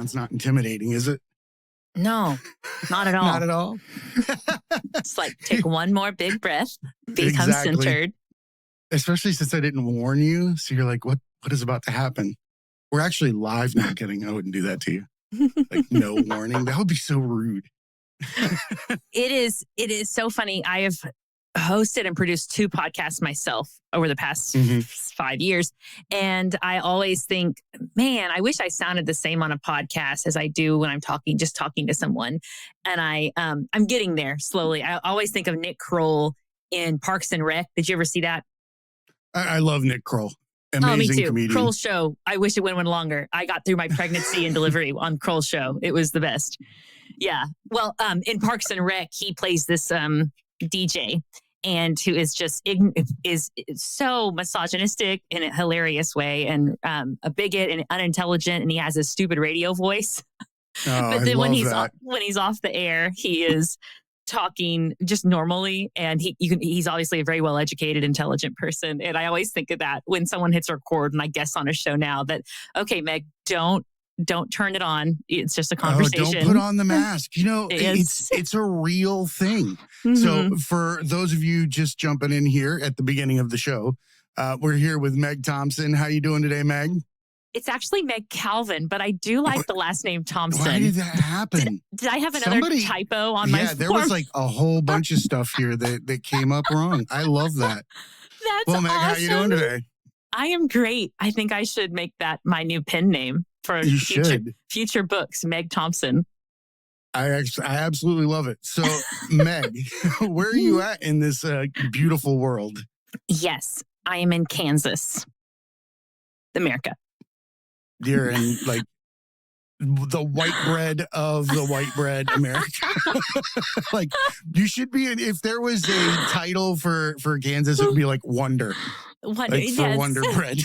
That's not intimidating, is it? No, not at all. Not at all. It's like, take one more big breath, become centered. Especially since I didn't warn you. So you're like, what is about to happen? We're actually live now. Kidding. I wouldn't do that to you. Like, no warning. That would be so rude. It is so funny. I have hosted and produced 2 podcasts myself over the past 5 years. And I always think, man, I wish I sounded the same on a podcast as I do when I'm talking to someone. And I'm getting there slowly. I always think of Nick Kroll in Parks and Rec. Did you ever see that? I love Nick Kroll. Amazing me too. Comedian. Kroll's show. I wish it went longer. I got through my pregnancy and delivery on Kroll's show. It was the best. Yeah. Well, in Parks and Rec, he plays this DJ, and who is just is so misogynistic in a hilarious way, and a bigot and unintelligent, and he has this stupid radio voice. But then when he's off the air, he is talking just normally, and he's obviously a very well educated, intelligent person. And I always think of that when someone hits record and I guess on a show now that, okay, Meg, don't turn it on. It's just a conversation. Don't put on the mask. It's a real thing. Mm-hmm. So for those of you just jumping in here at the beginning of the show, we're here with Meg Thompson. How you doing today, Meg? It's actually Meg Calvin, but I do like the last name Thompson. Why did that happen? Did I have another typo on my form? Yeah, there was like a whole bunch of stuff here that came up wrong. I love that. That's Meg, awesome. how you doing today? I am great. I think I should make that my new pen name for future books, Meg Thompson. I absolutely love it. So, Meg, where are you at in this beautiful world? Yes, I am in Kansas, America. You're in like the white bread of the white bread America. Like you should be in, if there was a title for Kansas, it would be like Wonder. Wonder, like for Wonder Bread.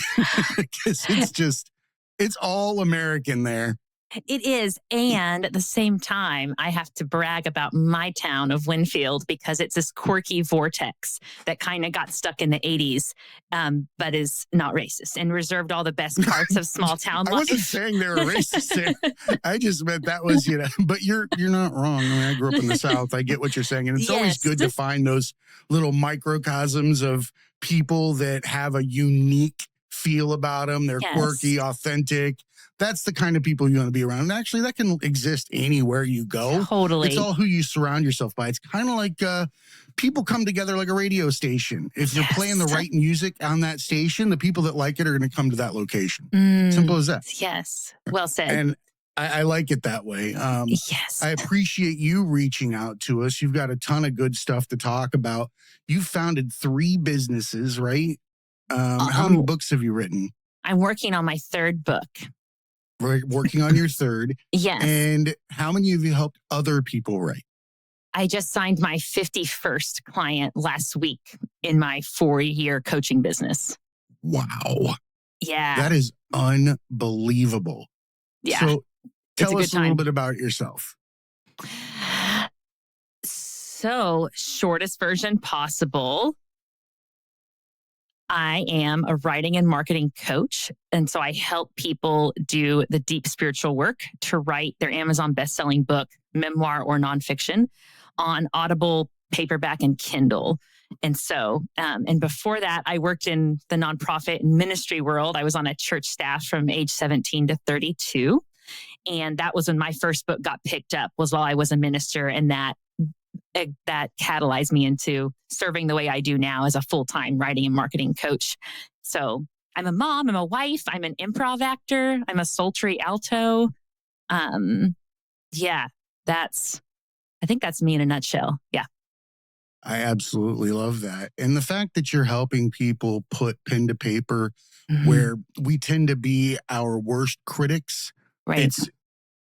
Because it's all American there. It is. And at the same time, I have to brag about my town of Winfield because it's this quirky vortex that kind of got stuck in the 80s, but is not racist and reserved all the best parts of small town life. I wasn't saying they were racist there. I just meant that was, but you're not wrong. I mean, I grew up in the South. I get what you're saying. And it's always good to find those little microcosms of people that have a unique feel about them. They're quirky, authentic. That's the kind of people you want to be around. And actually, that can exist anywhere you go. Totally. It's all who you surround yourself by. It's kind of like people come together like a radio station. If you're playing the right music on that station, the people that like it are going to come to that location. Simple as that. Yes. Well said. And I like it that way. Yes. I appreciate you reaching out to us. You've got a ton of good stuff to talk about. You founded 3 businesses, right? How many books have you written? I'm working on my 3rd book. Working on your 3rd. Yes. And how many have you helped other people write? I just signed my 51st client last week in my 4-year coaching business. Wow. Yeah. That is unbelievable. Yeah. So tell us a little bit about yourself. So, shortest version possible. I am a writing and marketing coach. And so I help people do the deep spiritual work to write their Amazon best-selling book, memoir or nonfiction, on Audible, paperback, and Kindle. And so, and before that, I worked in the nonprofit and ministry world. I was on a church staff from age 17 to 32. And that was when my first book got picked up, was while I was a minister. And that catalyzed me into serving the way I do now as a full-time writing and marketing coach. So I'm a mom, I'm a wife, I'm an improv actor, I'm a sultry alto. I think that's me in a nutshell. Yeah. I absolutely love that. And the fact that you're helping people put pen to paper where we tend to be our worst critics. Right. It's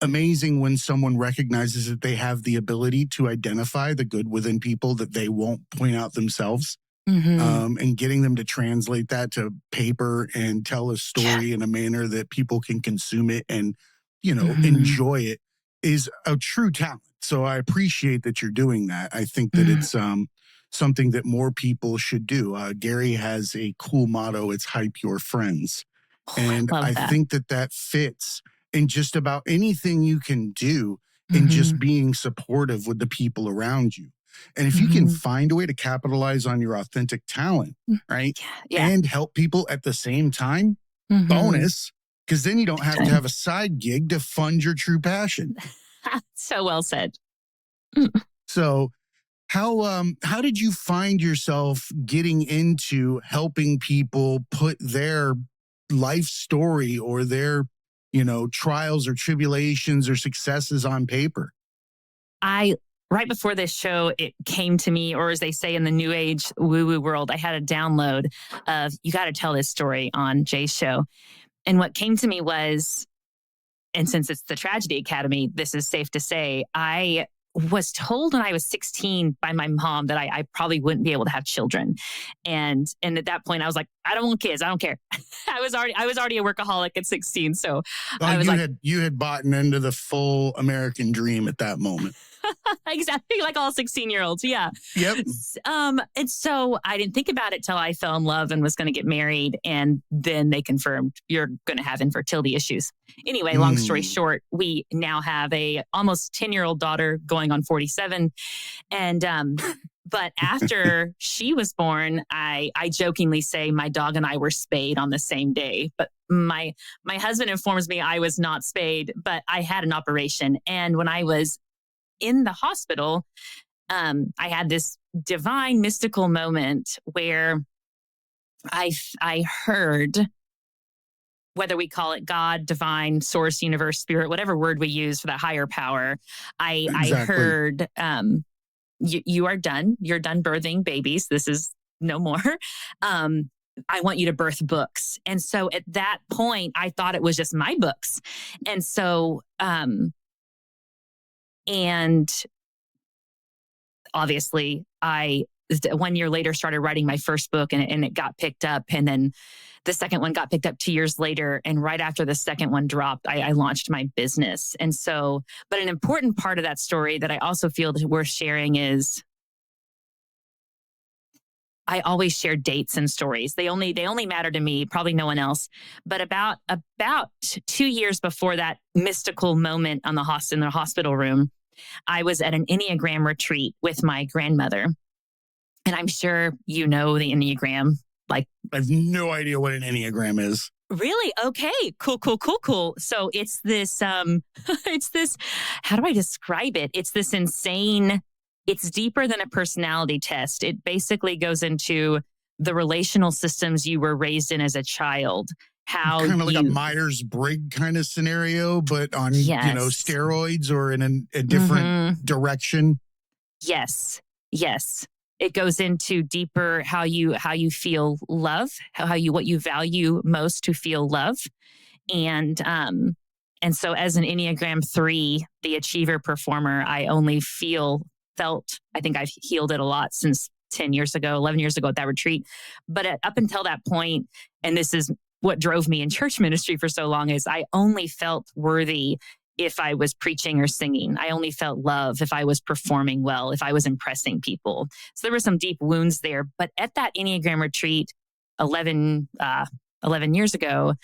amazing when someone recognizes that they have the ability to identify the good within people that they won't point out themselves, and getting them to translate that to paper and tell a story in a manner that people can consume it and, enjoy it is a true talent. So I appreciate that you're doing that. I think that it's something that more people should do. Gary has a cool motto. It's hype your friends. And I think that fits in just about anything you can do, and just being supportive with the people around you. And if you can find a way to capitalize on your authentic talent, right? Yeah. And help people at the same time, bonus, because then you don't have to have a side gig to fund your true passion. So well said. So how did you find yourself getting into helping people put their life story or their, trials or tribulations or successes on paper? Right before this show, it came to me, or as they say in the new age woo-woo world, I had a download of, you got to tell this story on Jay's show. And what came to me was, and since it's the Tragedy Academy, this is safe to say, I was told when I was 16 by my mom that I probably wouldn't be able to have children. And at that point I was like, I don't want kids. I don't care. I was already a workaholic at 16. So I was you had bought into the full American dream at that moment. Exactly, like all 16-year-olds. Yeah. Yep. And so I didn't think about it till I fell in love and was going to get married. And then they confirmed you're going to have infertility issues. Anyway, long story short, we now have a almost 10-year-old daughter going on 47. And, but after she was born, I jokingly say my dog and I were spayed on the same day. But my husband informs me I was not spayed, but I had an operation. And when I was in the hospital, I had this divine mystical moment where I heard, whether we call it God, divine, source, universe, spirit, whatever word we use for that higher power, I heard, you are done. You're done birthing babies. This is no more. I want you to birth books. And so at that point, I thought it was just my books. And so, and obviously, I 1 year later started writing my first book, and it got picked up. And then the second one got picked up 2 years later. And right after the second one dropped, I launched my business. And so, but an important part of that story that I also feel that worth sharing is I always share dates and stories. They only matter to me, probably no one else. But about 2 years before that mystical moment in the hospital room, I was at an Enneagram retreat with my grandmother. And I'm sure you know the Enneagram. Like, I have no idea what an Enneagram is. Really? Okay. Cool. So it's this, how do I describe it? It's this insane, it's deeper than a personality test. It basically goes into the relational systems you were raised in as a child. How kind of like a Myers-Briggs kind of scenario, but on, steroids or in a different direction. Yes. It goes into deeper how you feel love, what you value most to feel love. And so as an Enneagram 3, the achiever performer, I only felt, I think I've healed it a lot since 10 years ago, 11 years ago at that retreat. But up until that point, and this is what drove me in church ministry for so long, is I only felt worthy if I was preaching or singing. I only felt love if I was performing well, if I was impressing people. So there were some deep wounds there. But at that Enneagram retreat 11 years ago,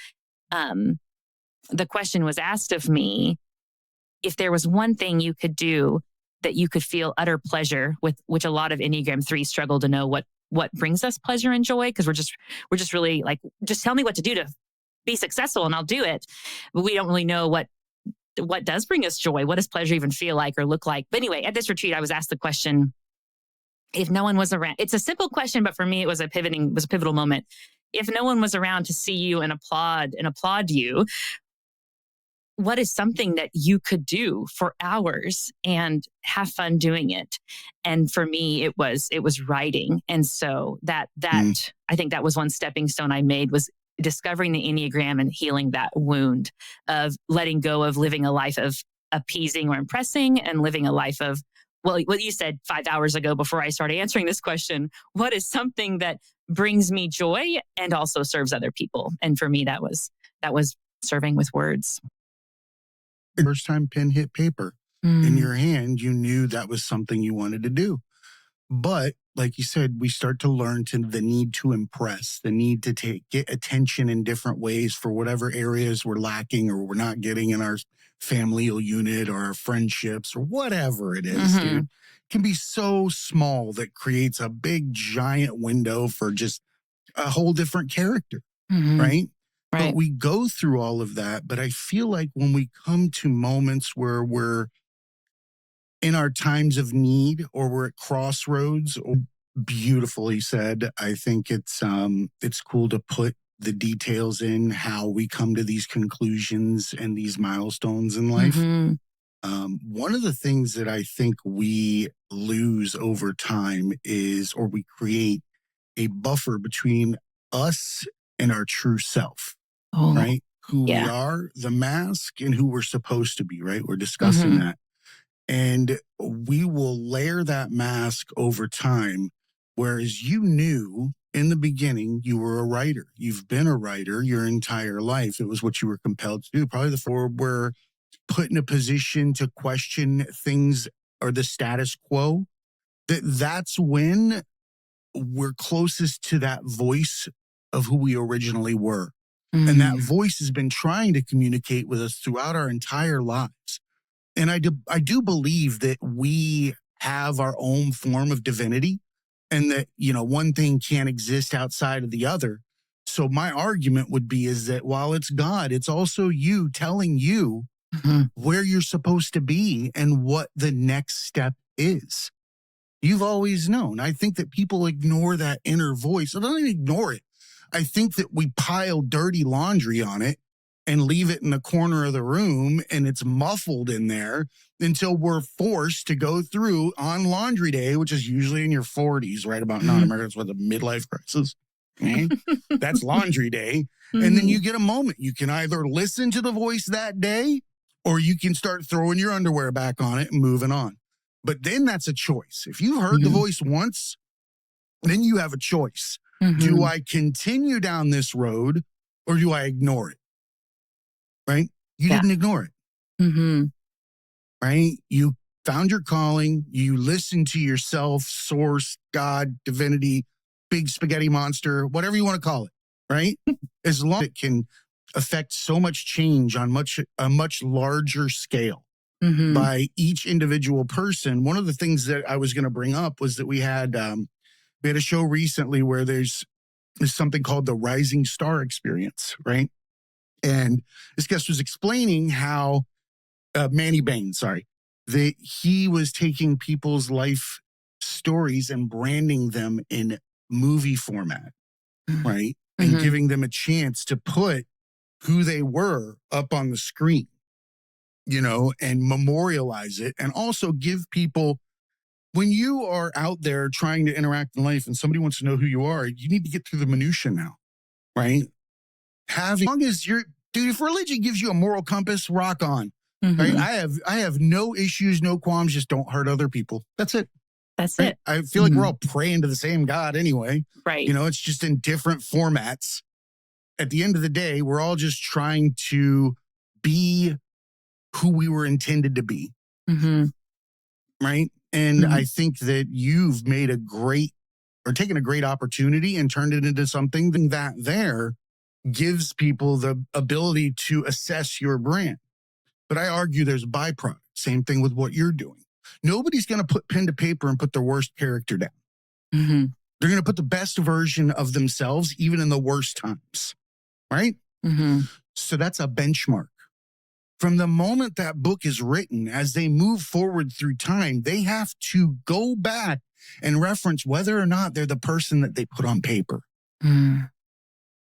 the question was asked of me, if there was one thing you could do that you could feel utter pleasure with, which a lot of Enneagram 3s struggle to know what brings us pleasure and joy, because we're just really like, just tell me what to do to be successful and I'll do it. But we don't really know what does bring us joy. What does pleasure even feel like or look like? But anyway, at this retreat, I was asked the question, if no one was around, it's a simple question, but for me, it was a pivotal moment. If no one was around to see you and applaud you, what is something that you could do for hours and have fun doing it? And for me, it was writing. And so that I think that was one stepping stone I made, was discovering the Enneagram and healing that wound of letting go of living a life of appeasing or impressing and living a life of, well, what you said 5 hours ago before I started answering this question, what is something that brings me joy and also serves other people? And for me, that was serving with words. The first time pen hit paper in your hand, you knew that was something you wanted to do. But like you said, we start to learn to the need to impress, the need to get attention in different ways for whatever areas we're lacking or we're not getting in our familial unit or our friendships or whatever it is, dude. Can be so small that creates a big giant window for just a whole different character, right? But we go through all of that. But I feel like when we come to moments where we're in our times of need or we're at crossroads, or beautifully said, I think it's cool to put the details in how we come to these conclusions and these milestones in life. One of the things that I think we lose over time is, or we create a buffer between us and our true self, right? Who we are, the mask, and who we're supposed to be, right? We're discussing that. And we will layer that mask over time. Whereas you knew in the beginning, you were a writer. You've been a writer your entire life. It was what you were compelled to do. Probably before we're put in a position to question things or the status quo. That's when we're closest to that voice of who we originally were. And that voice has been trying to communicate with us throughout our entire lives. And I do believe that we have our own form of divinity and that, one thing can't exist outside of the other. So my argument would be is that while it's God, it's also you telling you where you're supposed to be and what the next step is. You've always known. I think that people ignore that inner voice. I don't even ignore it. I think that we pile dirty laundry on it and leave it in the corner of the room and it's muffled in there until we're forced to go through on laundry day, which is usually in your 40s, right about now. Americans with a midlife crisis. That's laundry day. And then you get a moment. You can either listen to the voice that day or you can start throwing your underwear back on it and moving on. But then that's a choice. If you've heard the voice once, then you have a choice. Do I continue down this road or do I ignore it? Right? You didn't ignore it. Right? You found your calling. You listened to yourself, source, God, divinity, big spaghetti monster, whatever you want to call it. Right? As long as it can affect so much change on a much larger scale by each individual person. One of the things that I was going to bring up was that we had a show recently where there's something called the Rising Star Experience, right? And this guest was explaining how Manny Bain, that he was taking people's life stories and branding them in movie format, right? And giving them a chance to put who they were up on the screen, and memorialize it, and also give people, when you are out there trying to interact in life and somebody wants to know who you are, you need to get through the minutia now, right? As long as dude, if religion gives you a moral compass, rock on. Right? I have no issues, no qualms, just don't hurt other people. That's it. That's right? it. I feel like we're all praying to the same God anyway. Right. It's just in different formats. At the end of the day, we're all just trying to be who we were intended to be. Right? And I think that you've taken a great opportunity and turned it into something that there gives people the ability to assess your brand. But I argue there's a byproduct. Same thing with what you're doing. Nobody's going to put pen to paper and put their worst character down. They're going to put the best version of themselves, even in the worst times. Right? So that's a benchmark. From the moment that book is written, as they move forward through time, they have to go back and reference whether or not they're the person that they put on paper. Am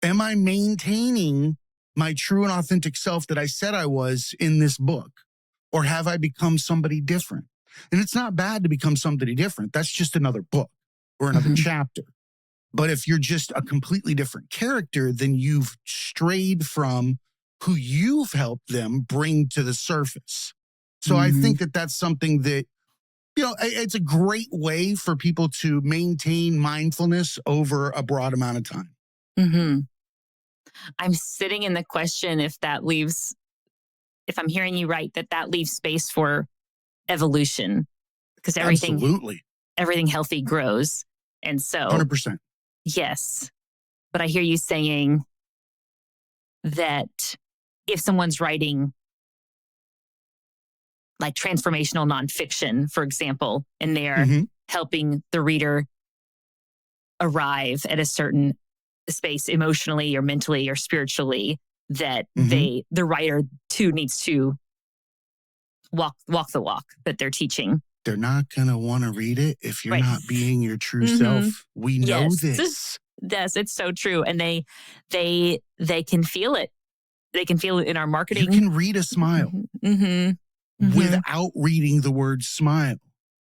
I maintaining my true and authentic self that I said I was in this book? Or have I become somebody different? And it's not bad to become somebody different. That's just another book or another chapter. But if you're just a completely different character, then you've strayed from who you've helped them bring to the surface. So I think that that's something that, it's a great way for people to maintain mindfulness over a broad amount of time. I'm sitting in the question if I'm hearing you right, that leaves space for evolution, because everything healthy grows. And so, 100%. yes. But I hear you saying that if someone's writing like transformational nonfiction, for example, and they're helping the reader arrive at a certain space emotionally or mentally or spiritually, that the writer too needs to walk the walk that they're teaching. They're not going to want to read it if you're not being your true self. We know this. Yes, it's so true. And they can feel it. They can feel it in our marketing. You can read a smile without reading the word smile.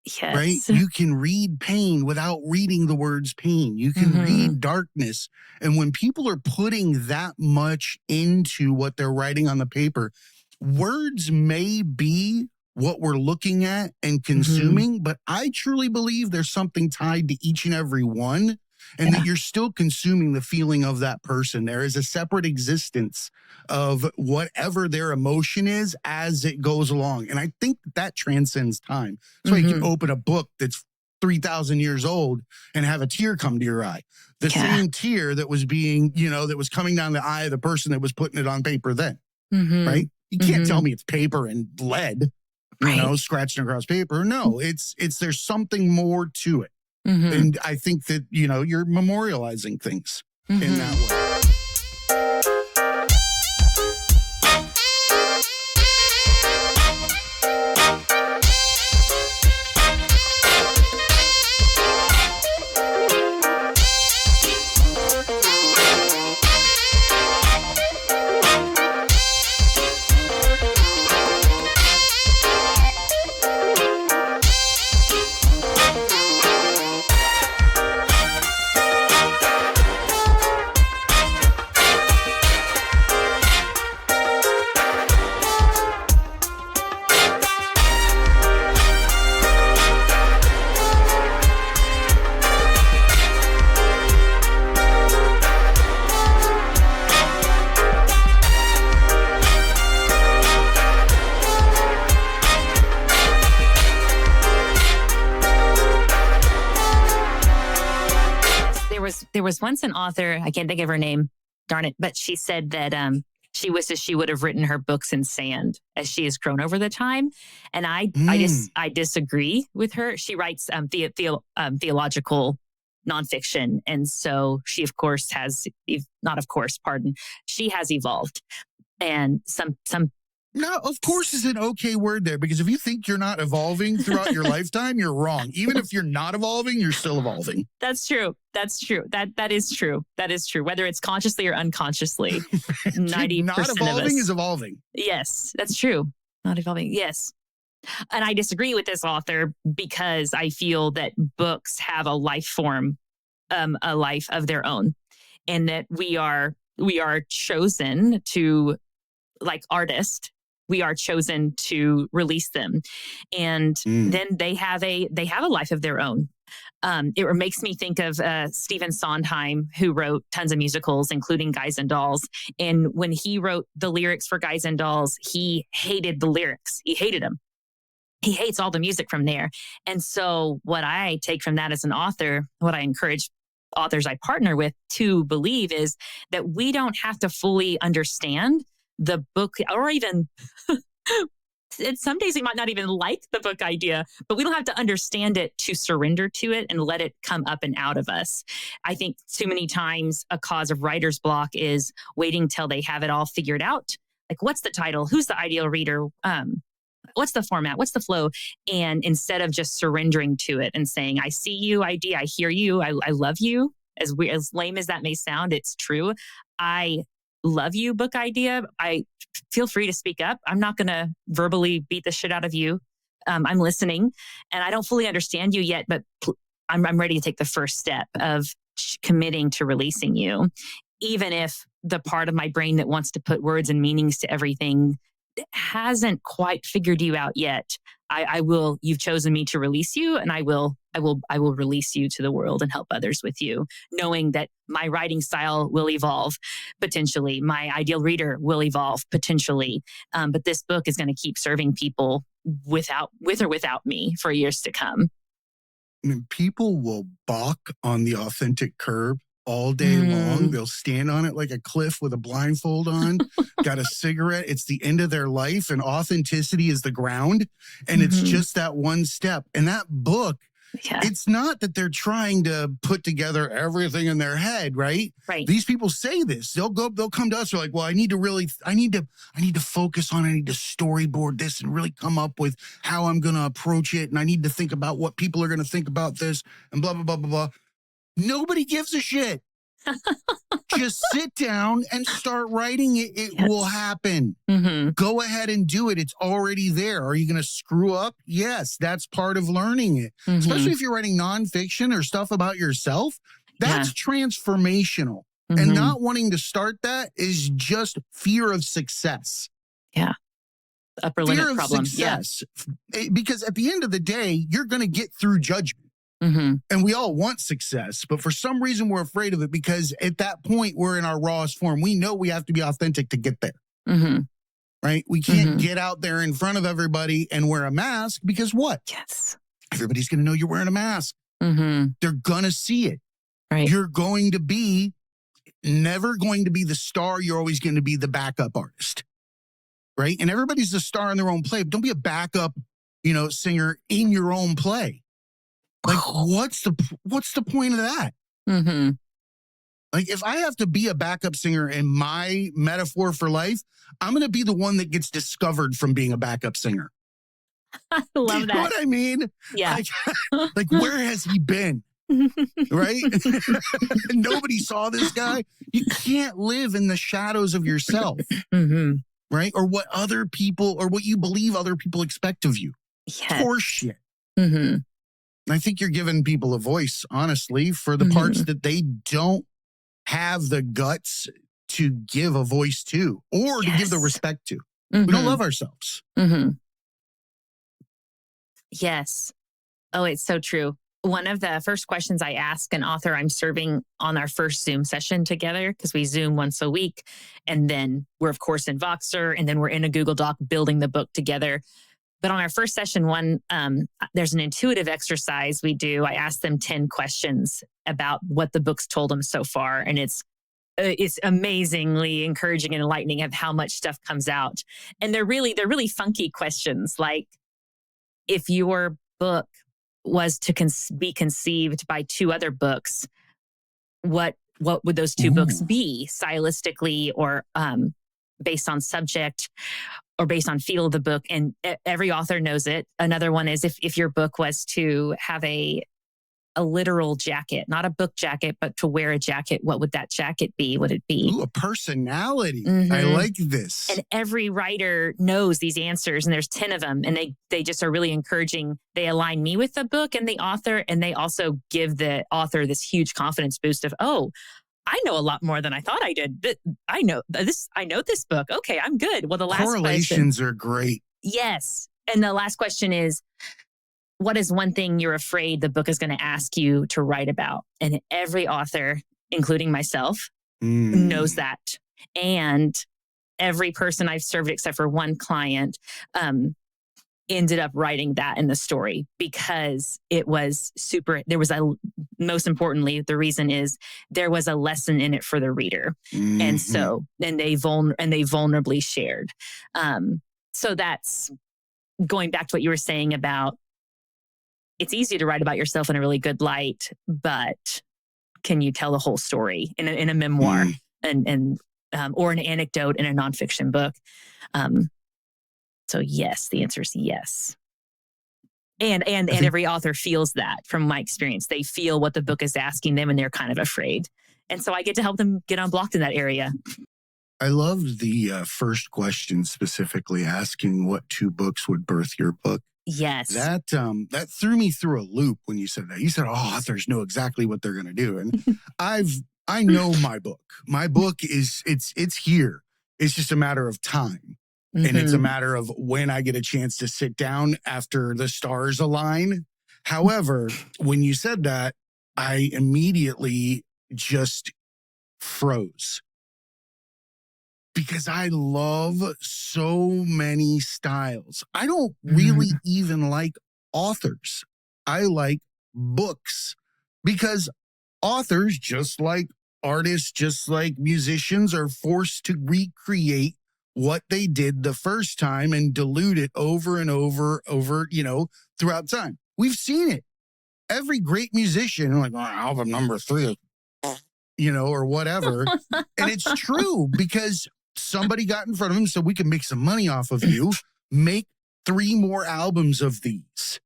Yes. Right? You can read pain without reading the words pain. You can read darkness. And when people are putting that much into what they're writing on the paper, words may be what we're looking at and consuming, but I truly believe there's something tied to each and every one, and that you're still consuming the feeling of that person. There is a separate existence of whatever their emotion is as it goes along. And I think that transcends time. That's why you can open a book that's 3,000 years old and have a tear come to your eye. The same tear that was being, that was coming down the eye of the person that was putting it on paper then, right? You can't tell me it's paper and lead, scratching across paper. No, it's there's something more to it. And I think that, you're memorializing things in that way. There was once an author, I can't think of her name, darn it, but she said that she wishes she would have written her books in sand as she has grown over the time. And I disagree with her. She writes theological nonfiction. And so she, of course, she has evolved. And some No, of course is an okay word there, because if you think you're not evolving throughout your lifetime, you're wrong. Even if you're not evolving, you're still evolving. That's true. That is true. That is true. Whether it's consciously or unconsciously, 90% not evolving is evolving. Yes, that's true. Not evolving. Yes. And I disagree with this author because I feel that books have a life form, a life of their own, and that we are chosen to, like artists, we are chosen to release them. And then they have a life of their own. It makes me think of Stephen Sondheim, who wrote tons of musicals, including Guys and Dolls. And when he wrote the lyrics for Guys and Dolls, he hated the lyrics. He hated them. He hates all the music from there. And so what I take from that as an author, what I encourage authors I partner with to believe, is that we don't have to fully understand the book, or even some days we might not even like the book idea, but we don't have to understand it to surrender to it and let it come up and out of us. I think too many times a cause of writer's block is waiting till they have it all figured out. Like, what's the title? Who's the ideal reader? What's the format? What's the flow? And instead of just surrendering to it and saying, I see you, idea, I hear you, I love you. As lame as that may sound, it's true. I love you, book idea. I feel free to speak up. I'm not going to verbally beat the shit out of you. I'm listening, and I don't fully understand you yet, but I'm ready to take the first step of committing to releasing you. Even if the part of my brain that wants to put words and meanings to everything hasn't quite figured you out yet, I will. You've chosen me to release you, and I will release you to the world and help others with you, knowing that my writing style will evolve potentially. My ideal reader will evolve potentially. But this book is going to keep serving people with or without me for years to come. I mean, people will balk on the authentic curb all day long. They'll stand on it like a cliff with a blindfold on, got a cigarette. It's the end of their life, and authenticity is the ground. And it's just that one step. And that book, it's not that they're trying to put together everything in their head, right? Right. These people say this. They'll come to us. They're like, well, I need to focus on it. I need to storyboard this and really come up with how I'm going to approach it. And I need to think about what people are going to think about this and blah, blah, blah, blah, blah. Nobody gives a shit. Just sit down and start writing it. It will happen. Go ahead and do it. It's already there. Are you going to screw up? Yes, that's part of learning it. Especially if you're writing nonfiction or stuff about yourself. That's transformational. And not wanting to start that is just fear of success. Yeah. Upper limit problem. Success. Because at the end of the day, you're going to get through judgment. And we all want success, but for some reason we're afraid of it because at that point we're in our rawest form. We know we have to be authentic to get there. Right? We can't get out there in front of everybody and wear a mask because what? Yes. Everybody's going to know you're wearing a mask. They're going to see it. Right. You're going to be never going to be the star. You're always going to be the backup artist. Right? And everybody's the star in their own play. But don't be a backup, singer in your own play. Like, what's the point of that? Like, if I have to be a backup singer in my metaphor for life, I'm going to be the one that gets discovered from being a backup singer. I love that. You know what I mean? Yeah. Like where has he been? Right? Nobody saw this guy. You can't live in the shadows of yourself. Right? Or what other people, or what you believe other people expect of you. Horseshit. I think you're giving people a voice, honestly, for the parts that they don't have the guts to give a voice to or to give the respect to. We don't love ourselves. Yes. Oh, it's so true. One of the first questions I ask an author I'm serving on our first Zoom session together, because we Zoom once a week, and then we're, of course, in Voxer, and then we're in a Google Doc building the book together. But on our first session, there's an intuitive exercise we do. I ask them 10 questions about what the book's told them so far. And it's amazingly encouraging and enlightening of how much stuff comes out. And they're really funky questions. Like, if your book was to be conceived by two other books, what would those two books be stylistically, or based on subject, or based on feel of the book? And every author knows it. Another one is if your book was to have a literal jacket, not a book jacket, but to wear a jacket, what would that jacket be? Would it be a personality? I like this. And every writer knows these answers, and there's 10 of them, and they just are really encouraging. They align me with the book and the author, and they also give the author this huge confidence boost of, oh, I know a lot more than I thought I did. I know this book. Okay, I'm good. Well, the last correlations are great. Yes. And the last question is, what is one thing you're afraid the book is going to ask you to write about? And every author, including myself, knows that. And every person I've served, except for one client, ended up writing that in the story because it was most importantly, the reason is there was a lesson in it for the reader. And they vulnerably shared. So that's going back to what you were saying about, it's easy to write about yourself in a really good light, but can you tell the whole story in a memoir or an anecdote in a nonfiction book? So yes, the answer is yes. And every author feels that from my experience. They feel what the book is asking them, and they're kind of afraid. And so I get to help them get unblocked in that area. I loved the first question, specifically asking what two books would birth your book. Yes. That threw me through a loop when you said that. You said, authors know exactly what they're going to do. And I know my book. My book it's here. It's just a matter of time. And it's a matter of when I get a chance to sit down after the stars align. However, when you said that, I immediately just froze. Because I love so many styles. I don't really even like authors. I like books, because authors, just like artists, just like musicians, are forced to recreate what they did the first time and dilute it over and over, throughout time. We've seen it. Every great musician, like, album number 3, or whatever. And it's true, because somebody got in front of him, so we can make some money off of you. Make 3 more albums of these,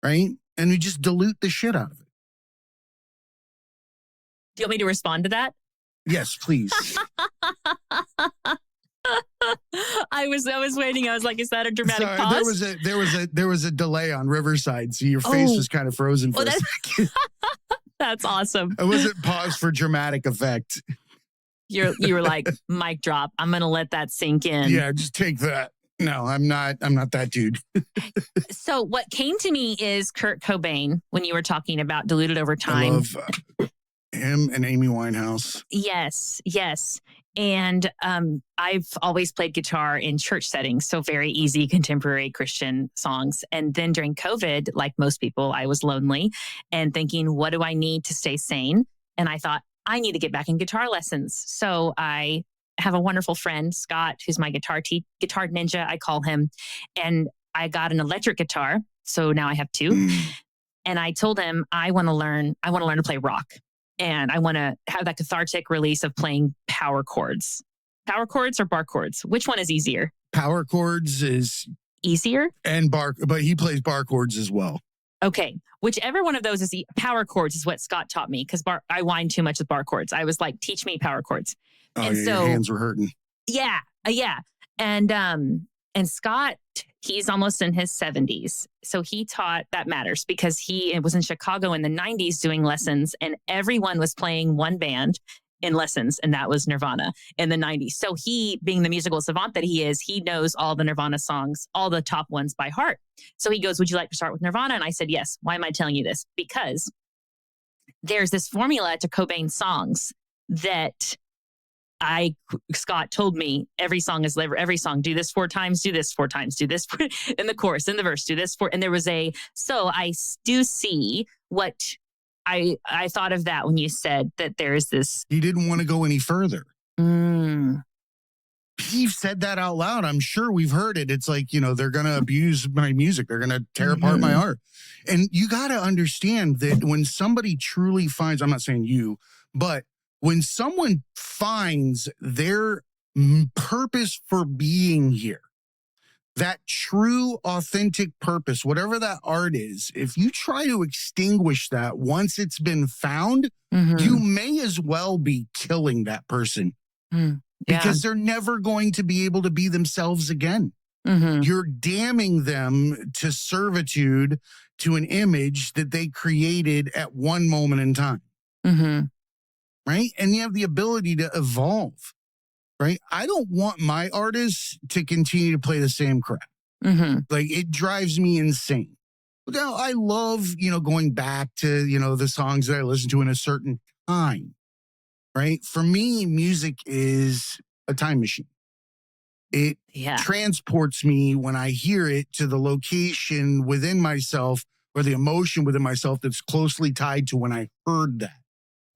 right? And we just dilute the shit out of it. Do you want me to respond to that? Yes, please. I was waiting. I was like, is that a dramatic pause? There was a delay on Riverside, so your face was kind of frozen for a second. That's awesome. It wasn't paused for dramatic effect. You were like, mic drop. I'm gonna let that sink in. Yeah, just take that. No, I'm not that dude. So what came to me is Kurt Cobain when you were talking about diluted over time. I love him and Amy Winehouse. Yes. And I've always played guitar in church settings, so very easy contemporary Christian songs. And then during COVID, like most people, I was lonely and thinking, what do I need to stay sane? And I thought, I need to get back in guitar lessons. So I have a wonderful friend, Scott, who's my guitar ninja, I call him. And I got an electric guitar. So now I have 2. And I told him, I want to learn to play rock. And I want to have that cathartic release of playing power chords. Power chords or bar chords? Which one is easier? Power chords is easier. And but he plays bar chords as well. Okay. Whichever one of those is power chords is what Scott taught me, because I whined too much with bar chords. I was like, teach me power chords. Oh, and yeah, your hands were hurting. Yeah. And Scott, he's almost in his 70s. So he taught that matters, because he was in Chicago in the 90s doing lessons, and everyone was playing one band in lessons, and that was Nirvana in the 90s. So he, being the musical savant that he is, he knows all the Nirvana songs, all the top ones by heart. So he goes, would you like to start with Nirvana? And I said, yes. Why am I telling you this? Because there's this formula to Cobain songs that Scott told me every song, do this 4 times, do this 4 times, do this in the chorus, in the verse, do this 4. And there was so I do see what I thought of that when you said that there's this. He didn't want to go any further. He said that out loud. I'm sure we've heard it. It's like, they're going to abuse my music. They're going to tear apart my art. And you got to understand that when somebody truly finds, I'm not saying you, but when someone finds their purpose for being here, that true, authentic purpose, whatever that art is, if you try to extinguish that once it's been found, you may as well be killing that person because they're never going to be able to be themselves again. You're damning them to servitude, to an image that they created at one moment in time. Right? And you have the ability to evolve, right? I don't want my artists to continue to play the same crap. Like, it drives me insane. Now, I love, going back to, the songs that I listen to in a certain time, right? For me, music is a time machine. It transports me when I hear it to the location within myself or the emotion within myself that's closely tied to when I heard that.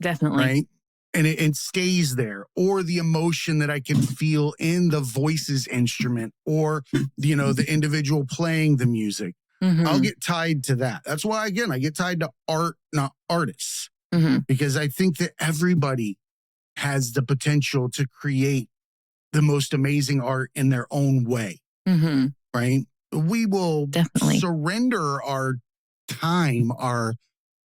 Definitely. Right? And it stays there, or the emotion that I can feel in the voice's instrument, or, the individual playing the music. I'll get tied to that. That's why, again, I get tied to art, not artists, because I think that everybody has the potential to create the most amazing art in their own way. Right? We will surrender our time, our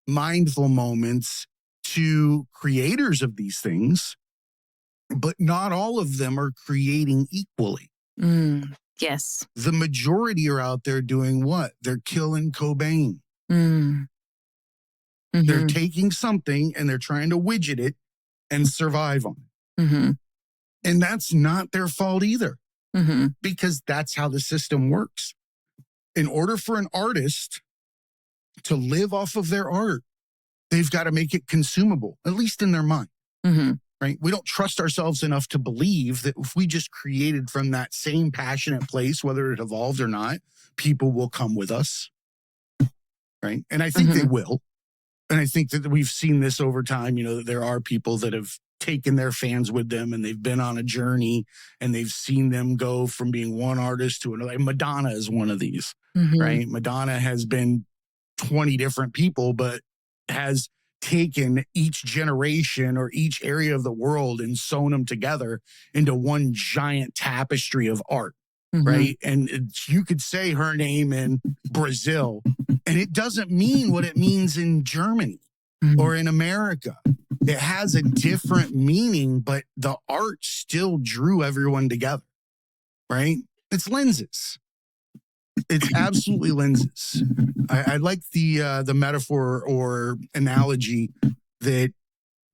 mindful moments to creators of these things, but not all of them are creating equally. Yes. The majority are out there doing what? They're killing Cobain. They're taking something and they're trying to widget it and survive on it. And that's not their fault either, because that's how the system works. In order for an artist to live off of their art, they've got to make it consumable, at least in their mind, right? We don't trust ourselves enough to believe that if we just created from that same passionate place, whether it evolved or not, people will come with us. right? And I think they will. And I think that we've seen this over time, that there are people that have taken their fans with them and they've been on a journey and they've seen them go from being one artist to another. Madonna is one of these, right? Madonna has been 20 different people, but has taken each generation or each area of the world and sewn them together into one giant tapestry of art. Right. And you could say her name in Brazil and it doesn't mean what it means in Germany or in America. It has a different meaning, but the art still drew everyone together. Right. It's lenses. It's absolutely lenses. I like the metaphor or analogy that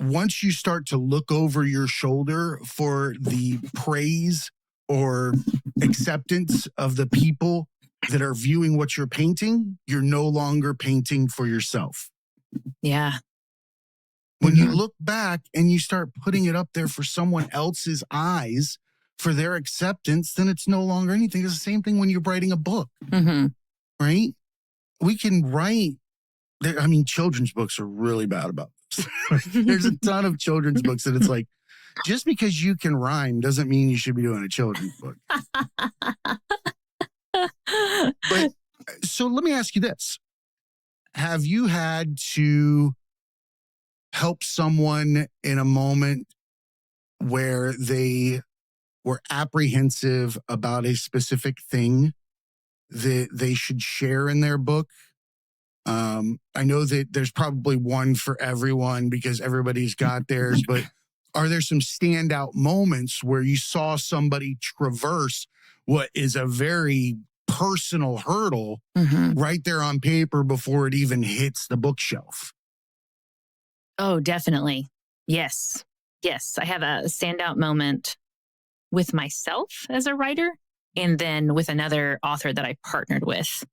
once you start to look over your shoulder for the praise or acceptance of the people that are viewing what you're painting, you're no longer painting for yourself. Yeah. When you look back and you start putting it up there for someone else's eyes, for their acceptance, then it's no longer anything. It's the same thing when you're writing a book, right? We can write, children's books are really bad about this. There's a ton of children's books that it's like, just because you can rhyme doesn't mean you should be doing a children's book. But so let me ask you this. Have you had to help someone in a moment where they were apprehensive about a specific thing that they should share in their book? I know that there's probably one for everyone because everybody's got theirs, but are there some standout moments where you saw somebody traverse what is a very personal hurdle right there on paper before it even hits the bookshelf? Oh, definitely. Yes. Yes. I have a standout moment with myself as a writer and then with another author that I partnered with.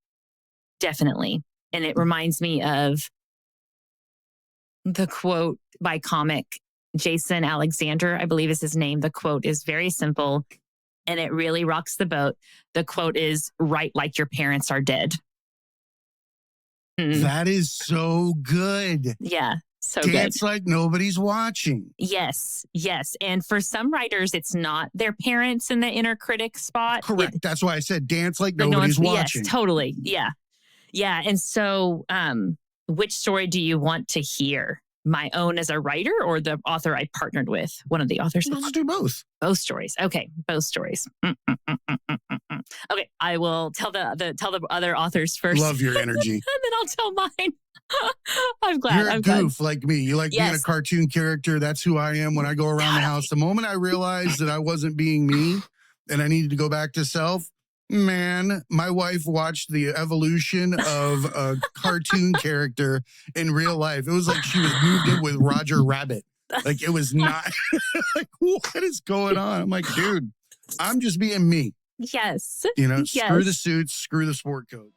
Definitely. And it reminds me of the quote by comic Jason Alexander, I believe is his name. The quote is very simple and it really rocks the boat. The quote is, "Write like your parents are dead." That is so good. Yeah. So Dance good. like nobody's watching. Yes. Yes. And for some writers, it's not their parents in the inner critic spot. Correct. That's why I said dance like nobody's watching. Yes, totally. Yeah. Yeah. And so which story do you want to hear? My own as a writer or the author I partnered with? One of the authors? Let's do both. Both stories. Okay. Both stories. Okay. I will tell the other authors first. Love your energy. And then I'll tell mine. I'm glad. You're a goof like me. You like being a cartoon character. That's who I am when I go around the house. The moment I realized that I wasn't being me and I needed to go back to self, man, my wife watched the evolution of a cartoon character in real life. It was like she was moved in with Roger Rabbit. Like it was not like, what is going on? I'm like, dude, I'm just being me. Yes. Screw the suits, screw the sport coat.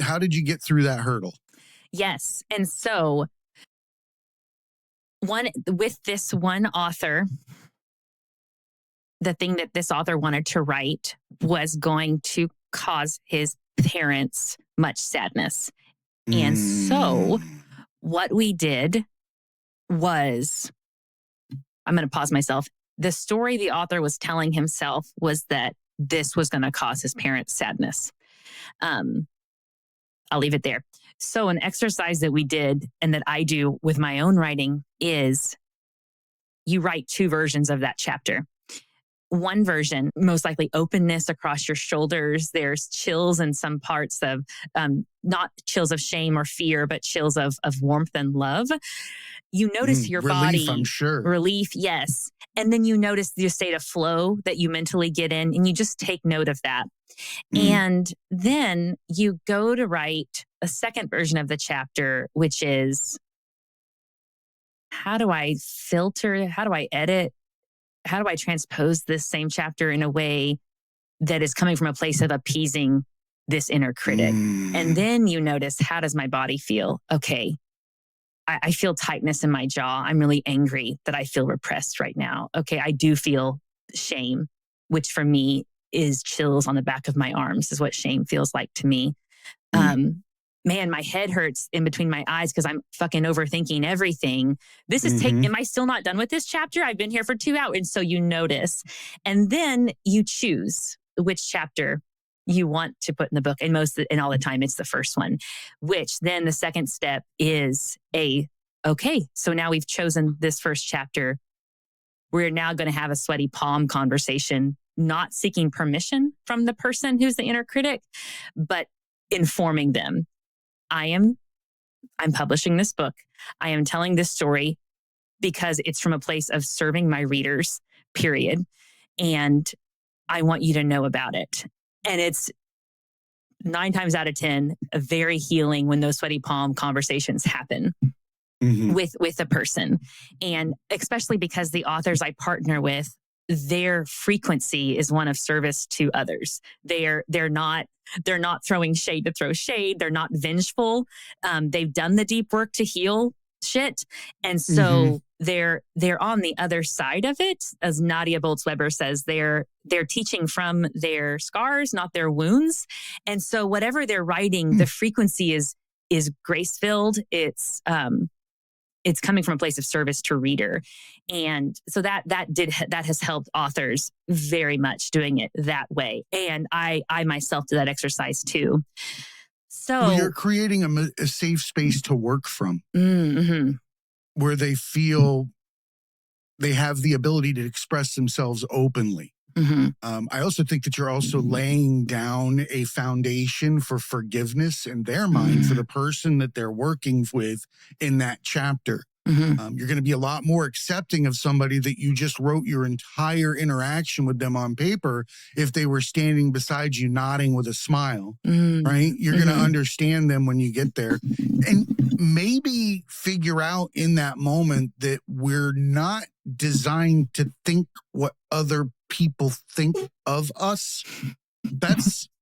How did you get through that hurdle? Yes. And so with this one author, the thing that this author wanted to write was going to cause his parents much sadness. And so what we did was, I'm going to pause myself. The story the author was telling himself was that this was going to cause his parents sadness. I'll leave it there. So an exercise that we did and that I do with my own writing is you write two versions of that chapter. One version, most likely openness across your shoulders. There's chills in some parts of, not chills of shame or fear, but chills of warmth and love. You notice your relief, body. I'm sure. Relief, yes. And then you notice the state of flow that you mentally get in, and you just take note of that. And then you go to write a second version of the chapter, which is, how do I filter? How do I edit? How do I transpose this same chapter in a way that is coming from a place of appeasing this inner critic? And then you notice, how does my body feel? Okay, I feel tightness in my jaw. I'm really angry that I feel repressed right now. Okay, I do feel shame, which for me is chills on the back of my arms, is what shame feels like to me. Man, my head hurts in between my eyes because I'm fucking overthinking everything. This is am I still not done with this chapter? I've been here for 2 hours. And so you notice. And then you choose which chapter you want to put in the book. And all the time, it's the first one, which then the second step is okay, so now we've chosen this first chapter. We're now going to have a sweaty palm conversation, not seeking permission from the person who's the inner critic, but informing them. I'm publishing this book. I am telling this story because it's from a place of serving my readers, period. And I want you to know about it. And it's 9 times out of 10, very healing when those sweaty palm conversations happen with a person. And especially because the authors I partner with, their frequency is one of service to others. They're not throwing shade to throw shade. They're not vengeful. They've done the deep work to heal shit. And so they're on the other side of it. As Nadia Boltz-Weber says, they're teaching from their scars, not their wounds. And so whatever they're writing, the frequency is grace-filled. It's coming from a place of service to reader. And so that has helped authors very much doing it that way. And I myself did that exercise too. So you're creating a safe space to work from, where they feel they have the ability to express themselves openly. I also think that you're also laying down a foundation for forgiveness in their mind for the person that they're working with in that chapter. You're going to be a lot more accepting of somebody that you just wrote your entire interaction with them on paper if they were standing beside you nodding with a smile, right? You're going to understand them when you get there, and maybe figure out in that moment that we're not designed to think what other people think of us.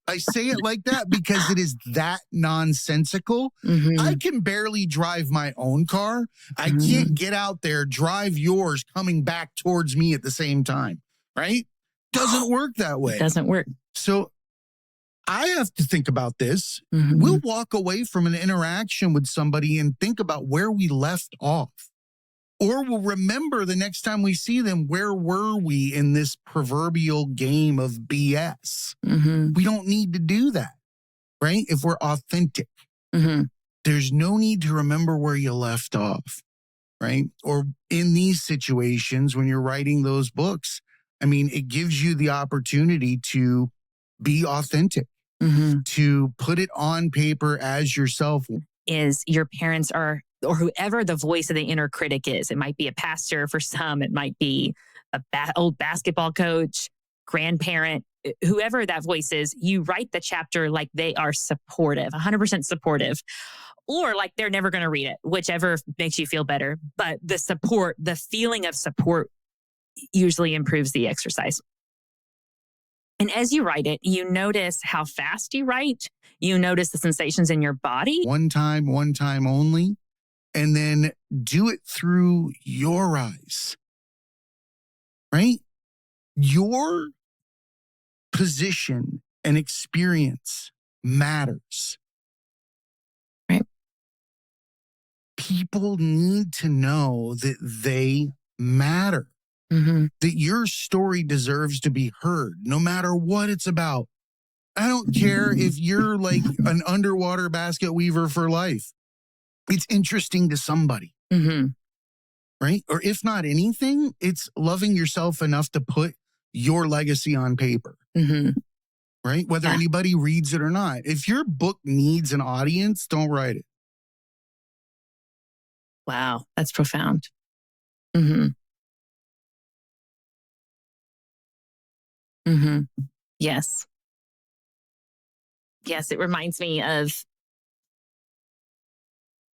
I say it like that because it is that nonsensical. I can barely drive my own car. I can't get out there, drive yours coming back towards me at the same time, right? Doesn't work that way. It doesn't work. So I have to think about this. We'll walk away from an interaction with somebody and think about where we left off. Or we'll remember the next time we see them, where were we in this proverbial game of BS? We don't need to do that, right? If we're authentic, there's no need to remember where you left off, right? Or in these situations, when you're writing those books, I mean, it gives you the opportunity to be authentic, to put it on paper as yourself. Is your parents are, or whoever the voice of the inner critic is. It might be a pastor for some. It might be a old basketball coach, grandparent, whoever that voice is. You write the chapter like they are supportive, 100% supportive, or like they're never going to read it, whichever makes you feel better. But the support, the feeling of support usually improves the exercise. And as you write it, you notice how fast you write. You notice the sensations in your body. One time only. And then do it through your eyes, right? Your position and experience matters. Right. People need to know that they matter, that your story deserves to be heard, no matter what it's about. I don't care if you're like an underwater basket weaver for life. It's interesting to somebody. right? Or if not anything, it's loving yourself enough to put your legacy on paper, right? Whether anybody reads it or not. If your book needs an audience, don't write it. Wow, that's profound. Yes. Yes, it reminds me of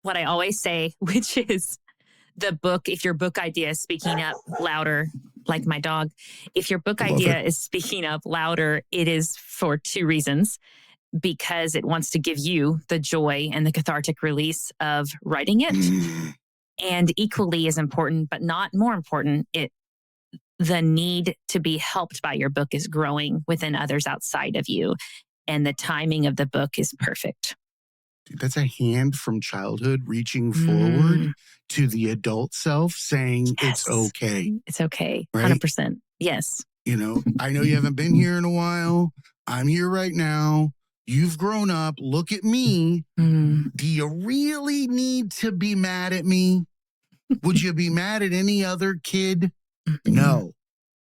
what I always say, which is the book, if your book idea is speaking up louder, like my dog, if your book idea is speaking up louder, it is for two reasons. Because it wants to give you the joy and the cathartic release of writing it. And equally as important, but not more important, the need to be helped by your book is growing within others outside of you. And the timing of the book is perfect. Dude, that's a hand from childhood reaching forward to the adult self saying, it's okay. It's okay. Right? 100%. Yes. You know, I know you haven't been here in a while. I'm here right now. You've grown up. Look at me. Do you really need to be mad at me? Would you be mad at any other kid? No.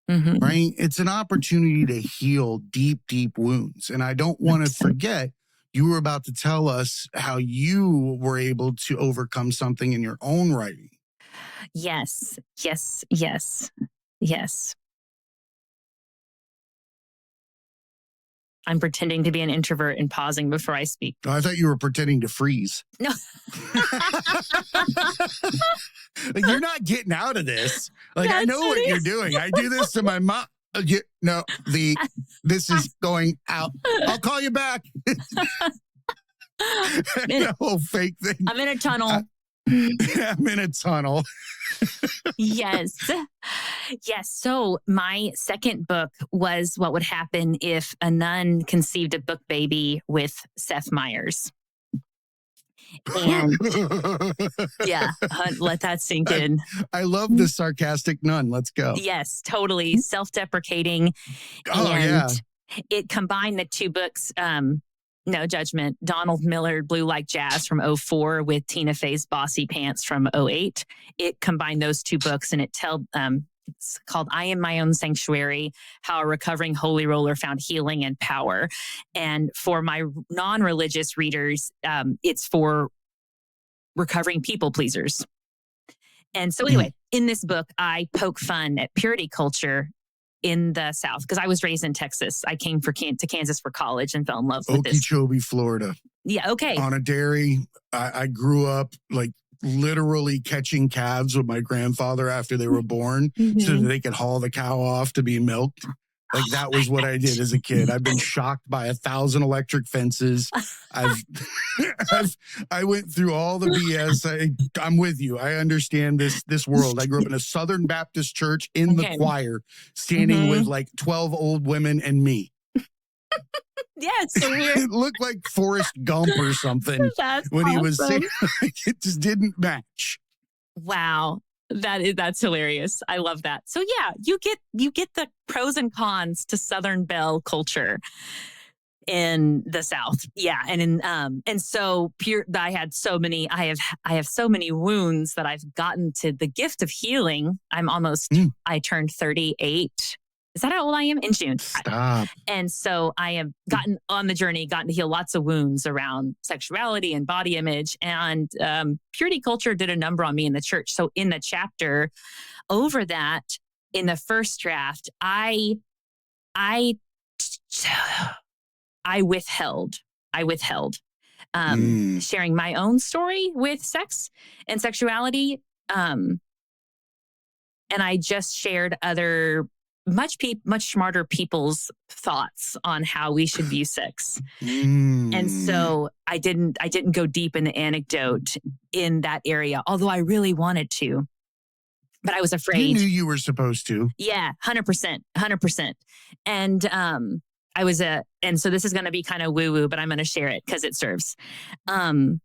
Right? It's an opportunity to heal deep, deep wounds. And I don't want to forget, you were about to tell us how you were able to overcome something in your own writing. Yes. I'm pretending to be an introvert and pausing before I speak. Oh, I thought you were pretending to freeze. No. Like, you're not getting out of this. Like, I know what you're doing. I do this to my mom. This is going out. I'll call you back. The whole fake thing. I'm in a tunnel. I'm in a tunnel. Yes. So my second book was what would happen if a nun conceived a book baby with Seth Meyers. And let that sink in. I love the sarcastic nun. Let's go. Yes, totally. Self-deprecating. It combined the two books, No Judgment, Donald Miller, Blue Like Jazz from 2004 with Tina Fey's Bossy Pants from 2008. It combined those two books and it's called I Am My Own Sanctuary, How a Recovering Holy Roller Found Healing and Power. And for my non-religious readers, it's for recovering people pleasers. And so anyway, in this book, I poke fun at purity culture in the South, because I was raised in Texas. I came to Kansas for college and fell in love with this. Okeechobee, Florida. Yeah, okay. On a dairy. I grew up like literally catching calves with my grandfather after they were born so that they could haul the cow off to be milked. Like, that was what I did as a kid. I've been shocked by 1,000 electric fences. I went through all the BS. I'm with you. I understand this world. I grew up in a Southern Baptist church in the choir, standing with like 12 old women and me. Yeah, it's so weird. It looked like Forrest Gump or something when he was singing. It just didn't match. Wow. That's hilarious. I love that. So yeah, you get the pros and cons to Southern Belle culture in the South. Yeah. And so I have so many wounds that I've gotten to the gift of healing. I turned 38. Is that how old I am? In June. Stop. And so I have gotten to heal lots of wounds around sexuality and body image. And purity culture did a number on me in the church. So in the chapter over that, in the first draft, I withheld sharing my own story with sex and sexuality. And I just shared other much smarter people's thoughts on how we should view sex. And so I didn't go deep in the anecdote in that area, although I really wanted to, but I was afraid. You knew you were supposed to. Yeah, 100%. And so this is going to be kind of woo-woo, but I'm going to share it because it serves. I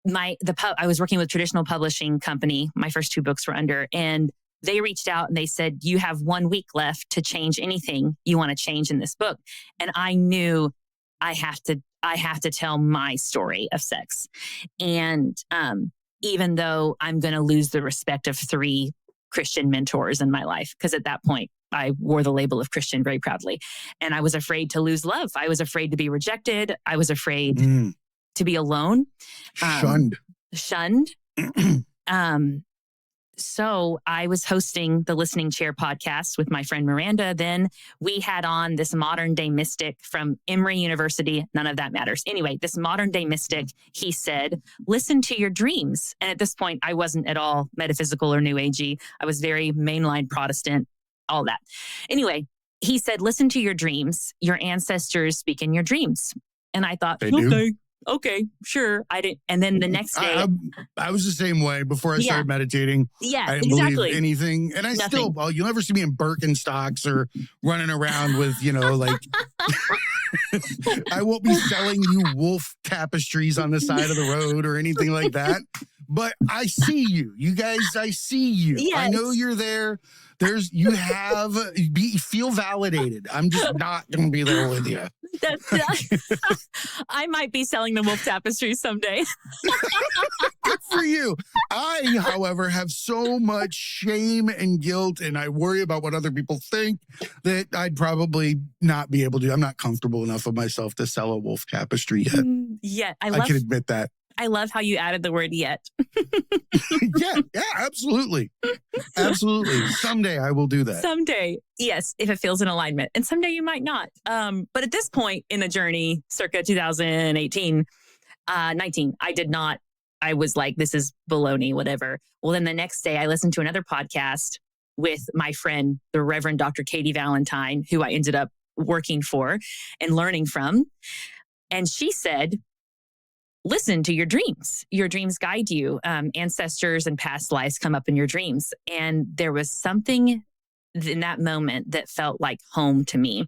was working with a traditional publishing company. My first two books were under, and they reached out and they said, you have 1 week left to change anything you want to change in this book. And I knew I have to tell my story of sex. And even though I'm going to lose the respect of 3 Christian mentors in my life. Because at that point, I wore the label of Christian very proudly. And I was afraid to lose love. I was afraid to be rejected. I was afraid to be alone. Shunned. So I was hosting the Listening Chair podcast with my friend Miranda. Then we had on this modern day mystic from Emory University. None of that matters. Anyway, this modern day mystic, he said, listen to your dreams. And at this point, I wasn't at all metaphysical or new agey. I was very mainline Protestant, all that. Anyway, he said, listen to your dreams. Your ancestors speak in your dreams. And I thought, okay, sure. I didn't. And then the next day, I was the same way before I started meditating. Yeah, I didn't believe anything. And I still, you'll never see me in Birkenstocks or running around with, like, I won't be selling you wolf tapestries on the side of the road or anything like that. But I see you. You guys, I see you. Yes. I know you're there. Feel validated. I'm just not going to be there with you. I might be selling the wolf tapestries someday. Good for you. I, however, have so much shame and guilt, and I worry about what other people think that I'd probably not be able to. I'm not comfortable enough with myself to sell a wolf tapestry yet. Yeah, I can admit that. I love how you added the word yet. Yeah, absolutely. Absolutely. Someday I will do that. Someday. Yes, if it feels in alignment. And someday you might not. But at this point in the journey, circa 2018, 19, I did not. I was like, this is baloney, whatever. Well, then the next day I listened to another podcast with my friend, the Reverend Dr. Katie Valentine, who I ended up working for and learning from. And she said, listen to your dreams. Your dreams guide you. Ancestors and past lives come up in your dreams. And there was something in that moment that felt like home to me.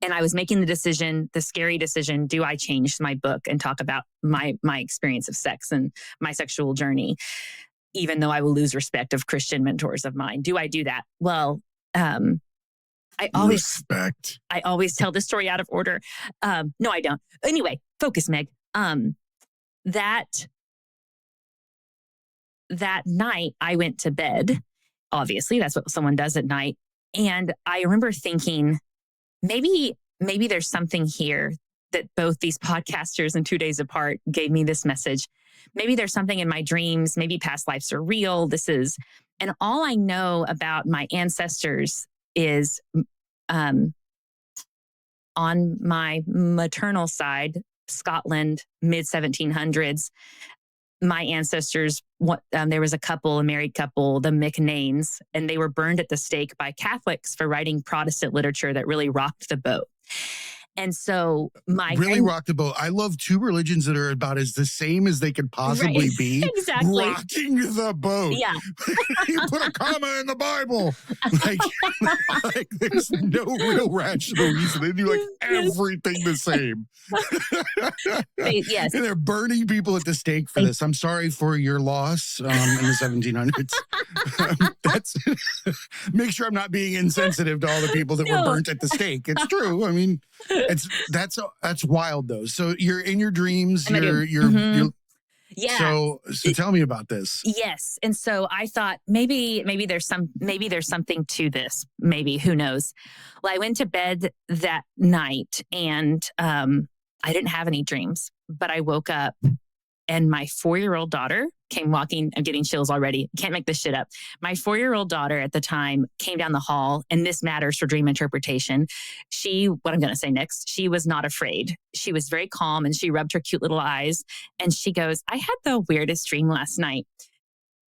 And I was making the scary decision, do I change my book and talk about my experience of sex and my sexual journey, even though I will lose respect of Christian mentors of mine? Do I do that? Well, I always tell this story out of order. No, I don't. Anyway, focus, Meg. That night I went to bed. Obviously, that's what someone does at night. And I remember thinking, maybe there's something here that both these podcasters and 2 days apart gave me this message. Maybe there's something in my dreams. Maybe past lives are real. And all I know about my ancestors is, on my maternal side, Scotland, mid 1700s, my ancestors, there was a married couple, the McNains, and they were burned at the stake by Catholics for writing Protestant literature that really rocked the boat. And so rocked the boat. I love 2 religions that are about as the same as they could possibly be. Exactly. Rocking the boat. Yeah. You put a comma in the Bible. Like there's no real rational reason. They do like everything the same. Yes. And they're burning people at the stake for this. I'm sorry for your loss in the 1700s. Make sure I'm not being insensitive to all the people that were burnt at the stake. It's true. I mean, that's wild though. So you're in your dreams. You're yeah. So tell me about this. Yes. And so I thought maybe there's something to this. Maybe, who knows? Well, I went to bed that night and I didn't have any dreams, but I woke up and my 4-year-old daughter came walking. I'm getting chills already. Can't make this shit up. My 4-year-old daughter at the time came down the hall, and this matters for dream interpretation. What I'm going to say next, she was not afraid. She was very calm and she rubbed her cute little eyes and she goes, I had the weirdest dream last night.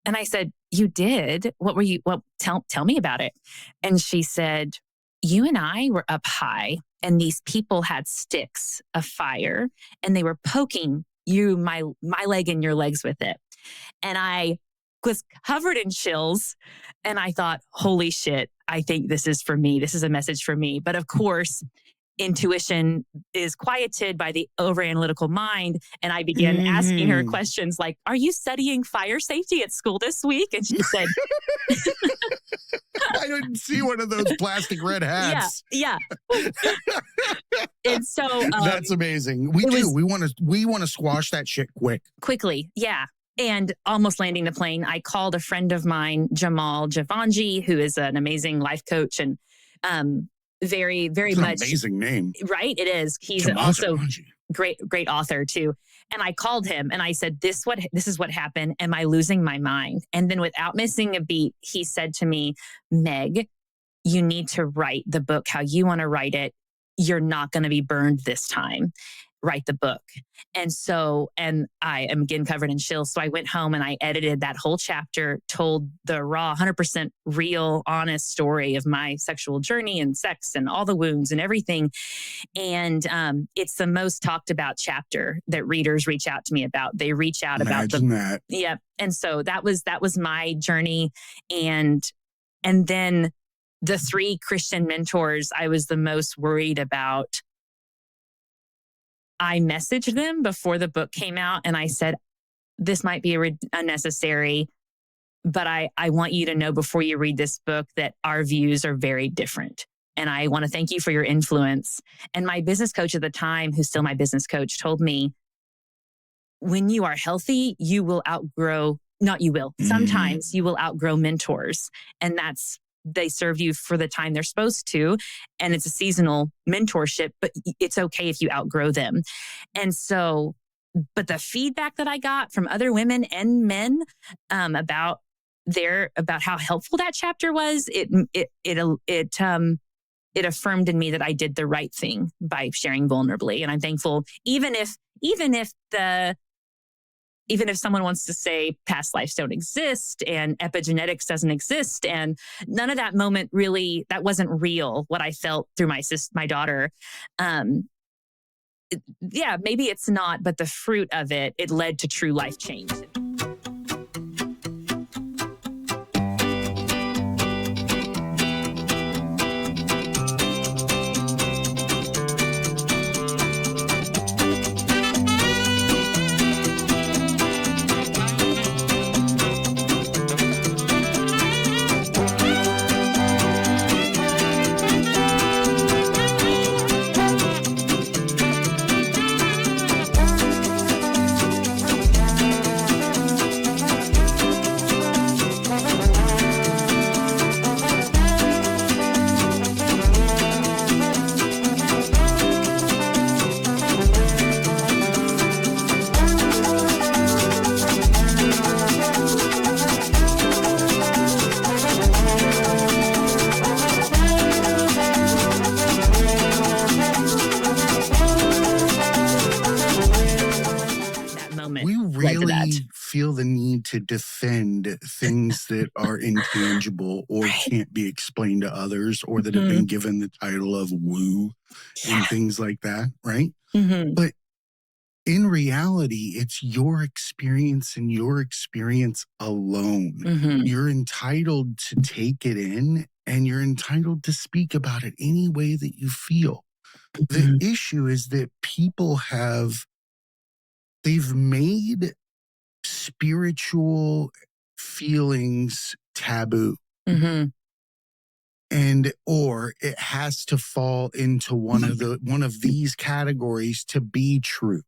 And I said, you did? What were you? Well, tell me about it. And she said, you and I were up high and these people had sticks of fire and they were poking my leg and your legs with it. And I was covered in chills and I thought, holy shit, I think this is for me. This is a message for me. But of course, intuition is quieted by the overanalytical mind. And I began asking her questions like, are you studying fire safety at school this week? And she said, I didn't see one of those plastic red hats. Yeah. And so that's amazing. We want to squash that shit quickly. Yeah. And almost landing the plane, I called a friend of mine, Jamal Javanji, who is an amazing life coach and very, very much amazing name. Right? It is. He's Jamal also Javanji. great author too. And I called him and I said, this is what happened. Am I losing my mind? And then without missing a beat, he said to me, Meg, you need to write the book how you want to write it. You're not going to be burned this time. Write the book. And I am again covered in chills. So I went home and I edited that whole chapter, told the raw, 100% real, honest story of my sexual journey and sex and all the wounds and everything. And it's the most talked about chapter that readers reach out to me about. They reach out Imagine that. Yeah. And so that was my journey. And then the 3 Christian mentors I was the most worried about, I messaged them before the book came out and I said, this might be unnecessary, but I want you to know before you read this book that our views are very different. And I want to thank you for your influence. And my business coach at the time, who's still my business coach, told me, when you are healthy, you will outgrow, sometimes you will outgrow mentors. And they serve you for the time they're supposed to. And it's a seasonal mentorship, but it's okay if you outgrow them. And so, but the feedback that I got from other women and men about how helpful that chapter was, it affirmed in me that I did the right thing by sharing vulnerably. And I'm thankful, even if someone wants to say past lives don't exist and epigenetics doesn't exist, and none of that moment really, that wasn't real, what I felt through my daughter. Maybe it's not, but the fruit of it led to true life change. Feel the need to defend things that are intangible or can't be explained to others, or that have been given the title of woo and things like that, right? But in reality, it's your experience and your experience alone. You're entitled to take it in, and you're entitled to speak about it any way that you feel. The issue is that people they've made spiritual feelings taboo. And or it has to fall into one of these categories to be true,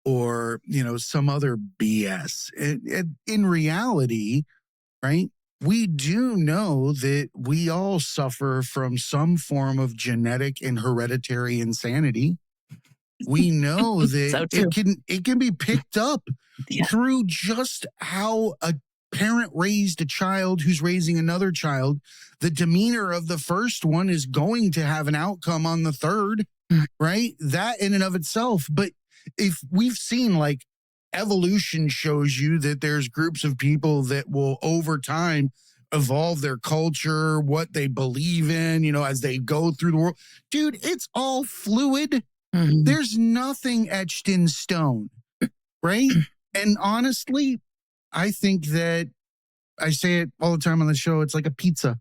or some other BS. In reality, right, we do know that we all suffer from some form of genetic and hereditary insanity. We know that it can be picked up through just how a parent raised a child who's raising another child. The demeanor of the first one is going to have an outcome on the third, right? That in and of itself. But if we've seen, like, evolution shows you that there's groups of people that will over time evolve their culture, what they believe in, as they go through the world. Dude, it's all fluid. There's nothing etched in stone, right? And honestly, I think that, I say it all the time on the show, it's like a pizza,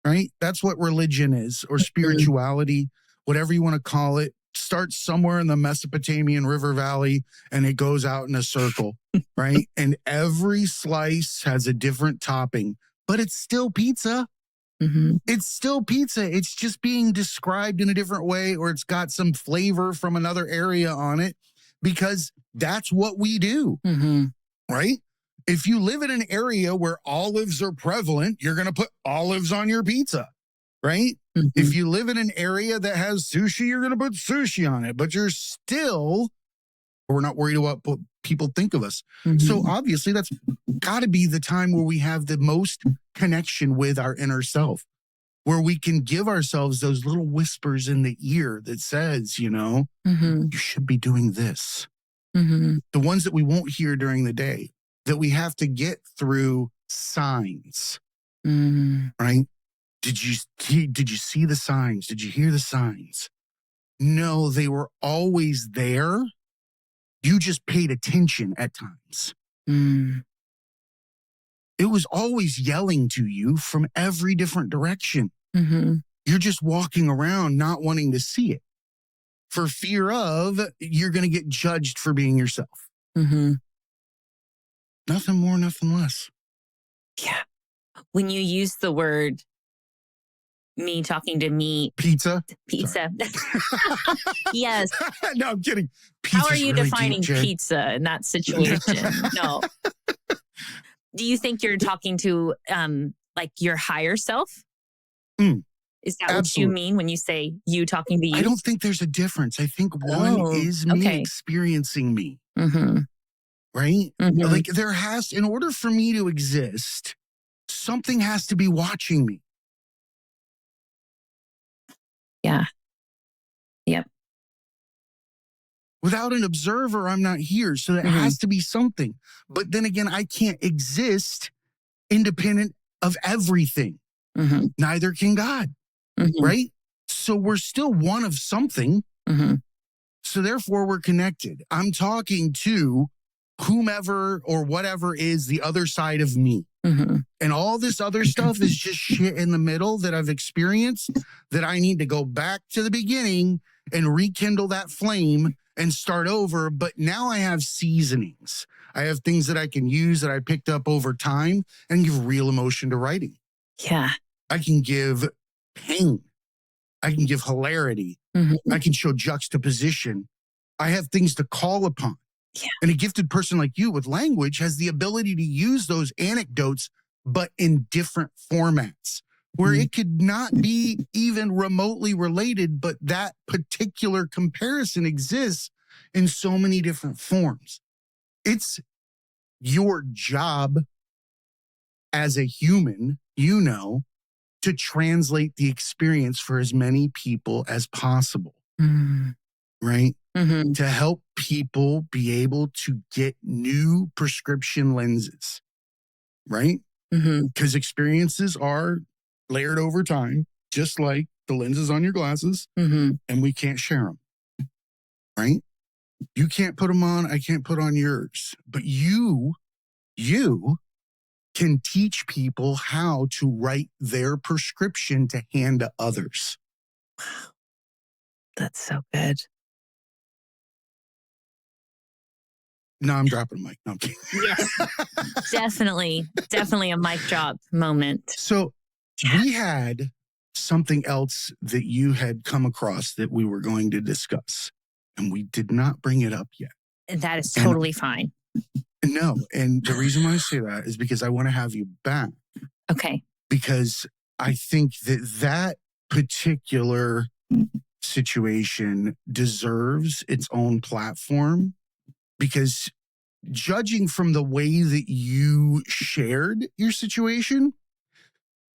right? That's what religion is, or spirituality, whatever you want to call it. Starts somewhere in the Mesopotamian River Valley and it goes out in a circle, right? And every slice has a different topping, but it's still pizza. It's still pizza. It's just being described in a different way, or it's got some flavor from another area on it, because that's what we do. right? If you live in an area where olives are prevalent, you're going to put olives on your pizza, right? Mm-hmm. If you live in an area that has sushi, you're going to put sushi on it, but we're not worried about what people think of us. Mm-hmm. So obviously that's got to be the time where we have the most connection with our inner self, where we can give ourselves those little whispers in the ear that says, Mm-hmm. you should be doing this. Mm-hmm. The ones that we won't hear during the day, that we have to get through signs, right? Did you see the signs? Did you hear the signs? No, they were always there. You just paid attention at times. It was always yelling to you from every different direction. Mm-hmm. You're just walking around not wanting to see it for fear of you're going to get judged for being yourself. Mm-hmm. Nothing more, nothing less. Yeah. When you use the word me talking to me. Pizza. Yes. No, I'm kidding. How are you really defining pizza in that situation? No. Do you think you're talking to like your higher self? Is that what you mean when you say you talking to you? I don't think there's a difference. I think one is me experiencing me. Mm-hmm. Right? Mm-hmm. Like in order for me to exist, something has to be watching me. Yeah. Yep. Without an observer, I'm not here. So there has to be something. But then again, I can't exist independent of everything. Mm-hmm. Neither can God. Mm-hmm. Right? So we're still one of something. Mm-hmm. So therefore, we're connected. I'm talking to whomever or whatever is the other side of me. Mm-hmm. And all this other stuff is just shit in the middle that I've experienced that I need to go back to the beginning and rekindle that flame and start over. But now I have seasonings. I have things that I can use that I picked up over time and give real emotion to writing. Yeah. I can give pain. I can give hilarity. Mm-hmm. I can show juxtaposition. I have things to call upon. Yeah. And a gifted person like you with language has the ability to use those anecdotes, but in different formats where it could not be even remotely related, but that particular comparison exists in so many different forms. It's your job as a human, to translate the experience for as many people as possible. Right? Mm-hmm. To help people be able to get new prescription lenses, right? Because experiences are layered over time, just like the lenses on your glasses, and we can't share them, right? You can't put them on, I can't put on yours, but you can teach people how to write their prescription to hand to others. Wow. That's so good. No, I'm dropping a mic. No, I'm kidding. Yes, definitely a mic drop moment. So we had something else that you had come across that we were going to discuss, and we did not bring it up yet. And that is totally fine. No, and the reason why I say that is because I want to have you back. Okay. Because I think that particular situation deserves its own platform. Because judging from the way that you shared your situation,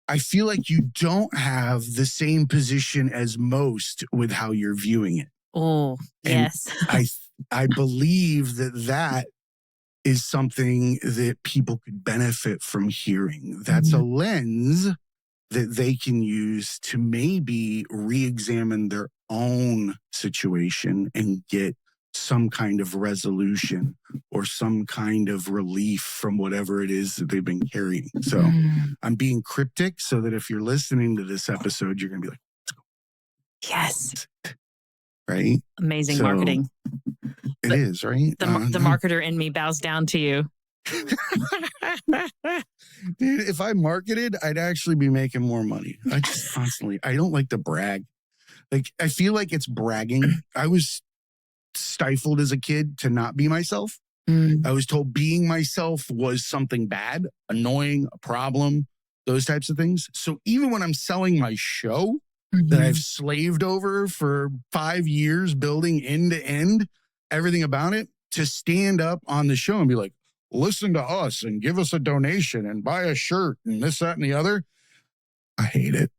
I feel like you don't have the same position as most with how you're viewing it. Oh, yes. I believe that is something that people could benefit from hearing. That's a lens that they can use to maybe re-examine their own situation and get some kind of resolution or some kind of relief from whatever it is that they've been carrying. So I'm being cryptic so that if you're listening to this episode, you're going to be like, let's go. Yes. Right? Amazing marketing. It is, right? The marketer in me bows down to you. Dude, if I marketed, I'd actually be making more money. I don't like to brag. Like, I feel like it's bragging. I was stifled as a kid to not be myself. Mm. I was told being myself was something bad, annoying, a problem, those types of things. So even when I'm selling my show that I've slaved over for 5 years, building end to end, everything about it, to stand up on the show and be like, listen to us and give us a donation and buy a shirt and this, that, and the other. I hate it.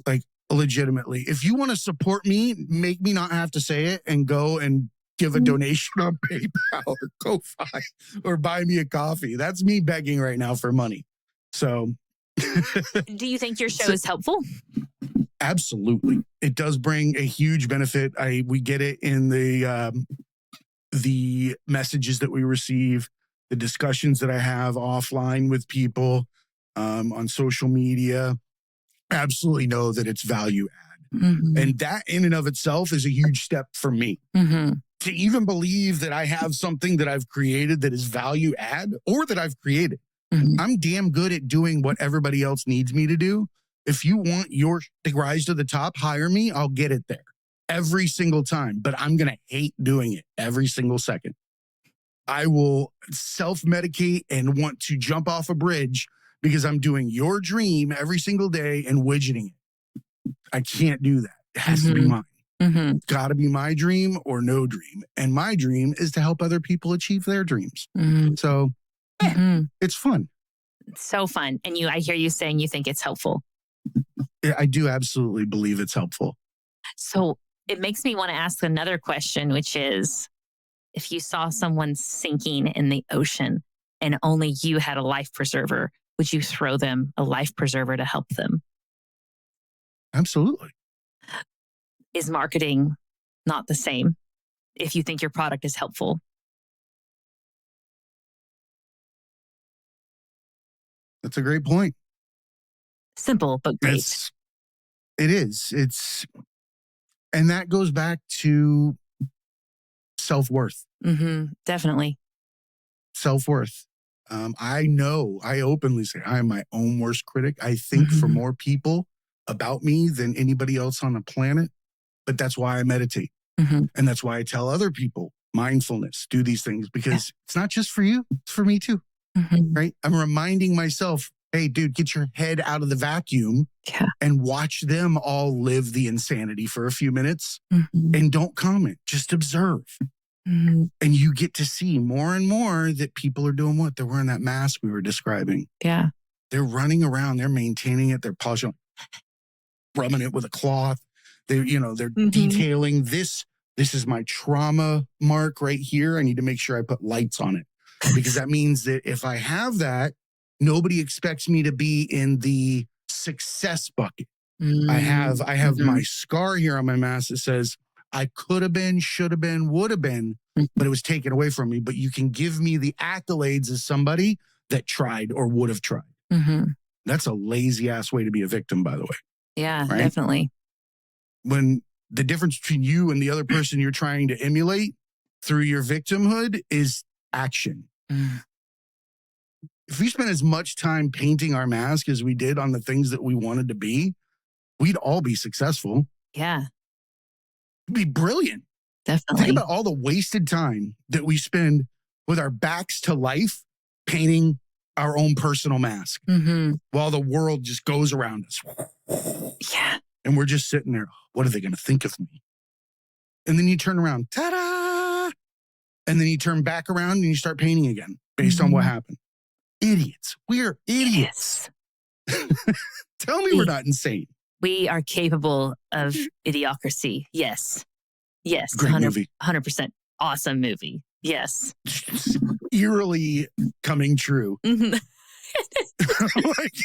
Like, legitimately. If you want to support me, make me not have to say it and go and give a donation on PayPal or Ko-Fi or buy me a coffee. That's me begging right now for money. So do you think your show is helpful? Absolutely. It does bring a huge benefit. We get it in the messages that we receive, the discussions that I have offline with people on social media. Absolutely know that it's value add. And that in and of itself is a huge step for me. To even believe that I have something that I've created that is value add or that I've created. I'm damn good at doing what everybody else needs me to do. If you want to rise to the top, hire me. I'll get it there every single time. But I'm going to hate doing it every single second. I will self-medicate and want to jump off a bridge because I'm doing your dream every single day and widgeting it. I can't do that. It has to be mine. It's got to be my dream or no dream. And my dream is to help other people achieve their dreams. So it's fun. It's so fun. And I hear you saying you think it's helpful. I do absolutely believe it's helpful. So it makes me want to ask another question, which is, if you saw someone sinking in the ocean and only you had a life preserver, would you throw them a life preserver to help them? Absolutely. Is marketing not the same if you think your product is helpful? That's a great point. Simple, but great. It is. And that goes back to self-worth. Definitely. Self-worth. I openly say I am my own worst critic. I think for more people about me than anybody else on the planet. But that's why I meditate. And that's why I tell other people mindfulness, do these things, because it's not just for you, it's for me too. Right? I'm reminding myself, hey, dude, get your head out of the vacuum and watch them all live the insanity for a few minutes and don't comment, just observe. And you get to see more and more that people are doing what? They're wearing that mask we were describing. Yeah. They're running around, they're maintaining it, they're polishing, rubbing it with a cloth. They're detailing this. This is my trauma mark right here. I need to make sure I put lights on it because that means that if I have that, nobody expects me to be in the success bucket. I have my scar here on my mask that says I could have been, should have been, would have been, but it was taken away from me. But you can give me the accolades as somebody that tried or would have tried. That's a lazy ass way to be a victim, by the way. Yeah, right? Definitely. When the difference between you and the other person you're trying to emulate through your victimhood is action. If we spent as much time painting our mask as we did on the things that we wanted to be, we'd all be successful. Yeah. It'd be brilliant. Definitely. Think about all the wasted time that we spend with our backs to life painting our own personal mask while the world just goes around us. Yeah. And we're just sitting there. What are they going to think of me? And then you turn around, ta-da! And then you turn back around and you start painting again based on what happened. Idiots. We're idiots. Tell me we're not insane. We are capable of idiocracy. Yes. Yes. Great movie. 100%. Awesome movie. Yes. Eerily coming true. Like,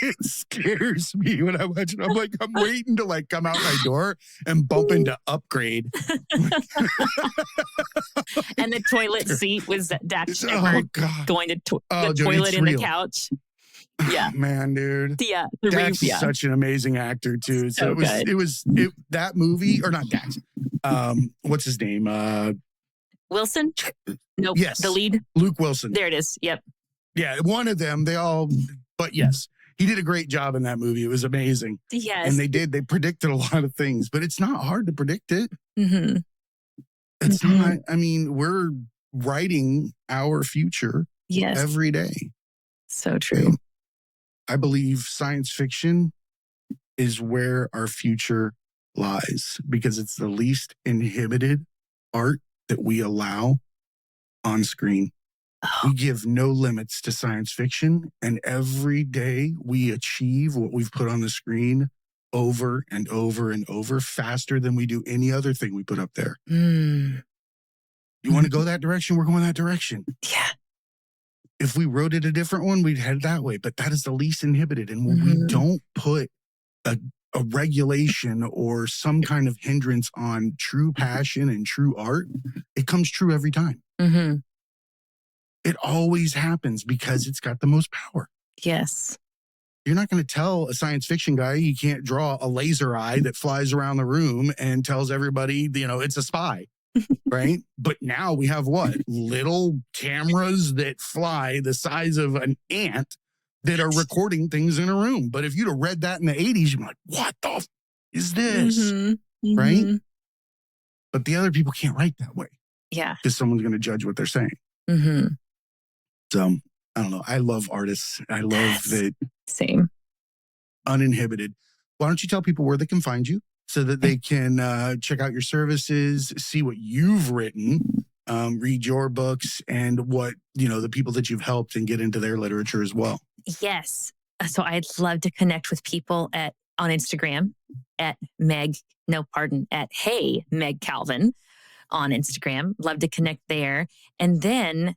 it scares me when I watch it. I'm like, I'm waiting to come out my door and bump into Upgrade. And the toilet seat was Dak Shepard going to the toilet in the couch. Yeah, man, dude. Yeah, Dax is such an amazing actor too. So it was that movie, or not Dax. What's his name? Wilson. Nope. Yes, the lead. Luke Wilson. There it is. Yep. Yeah, one of them. But yes, he did a great job in that movie. It was amazing. Yes, and they predicted a lot of things, but it's not hard to predict it. It's not. I mean, we're writing our future every day. So true. I believe science fiction is where our future lies because it's the least inhibited art that we allow on screen. We give no limits to science fiction, and every day we achieve what we've put on the screen over and over and over faster than we do any other thing we put up there. You want to go that direction? We're going that direction. Yeah. If we wrote it a different one, we'd head that way, but that is the least inhibited. And when we don't put a regulation or some kind of hindrance on true passion and true art, it comes true every time. It always happens because it's got the most power. Yes. You're not going to tell a science fiction guy he can't draw a laser eye that flies around the room and tells everybody, it's a spy, right? But now we have what? Little cameras that fly the size of an ant that are recording things in a room. But if you'd have read that in the 80s, you'd be like, what the is this? Right? But the other people can't write that way. Yeah. Because someone's going to judge what they're saying. So I don't know. I love artists. I love that. Same. Uninhibited. Why don't you tell people where they can find you so that they can check out your services, see what you've written, read your books, and what, the people that you've helped and get into their literature as well. Yes. So I'd love to connect with people on Instagram at Hey Meg Calvin on Instagram. Love to connect there. And then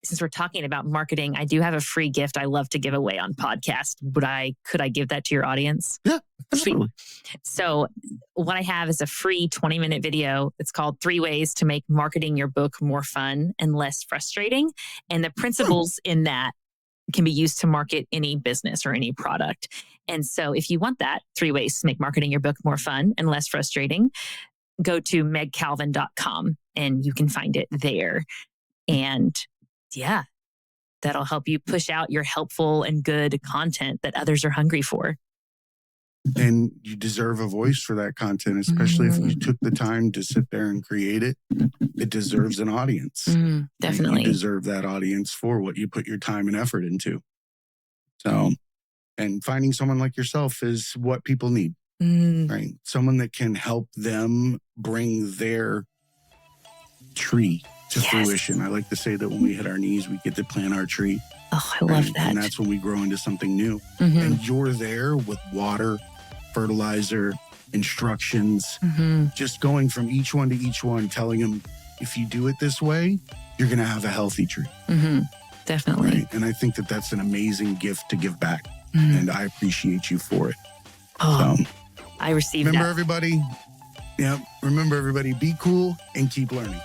since we're talking about marketing, I do have a free gift I love to give away on podcast. Could I give that to your audience? Yeah, absolutely. So what I have is a free 20-minute video. It's called 3 Ways to Make Marketing Your Book More Fun and Less Frustrating. And the principles in that can be used to market any business or any product. And so if you want that 3 ways to make marketing your book more fun and less frustrating, go to megcalvin.com and you can find it there. And yeah, that'll help you push out your helpful and good content that others are hungry for. And you deserve a voice for that content, especially if you took the time to sit there and create it. It deserves an audience. Definitely. You deserve that audience for what you put your time and effort into. So, and finding someone like yourself is what people need, right? Someone that can help them bring their tree to fruition. I like to say that when we hit our knees, we get to plant our tree. Oh, I love that. And that's when we grow into something new. And you're there with water, fertilizer, instructions, just going from each one to each one, telling them, if you do it this way, you're going to have a healthy tree. Definitely. Right? And I think that that's an amazing gift to give back. And I appreciate you for it. So, I received that. Remember, everybody, be cool and keep learning.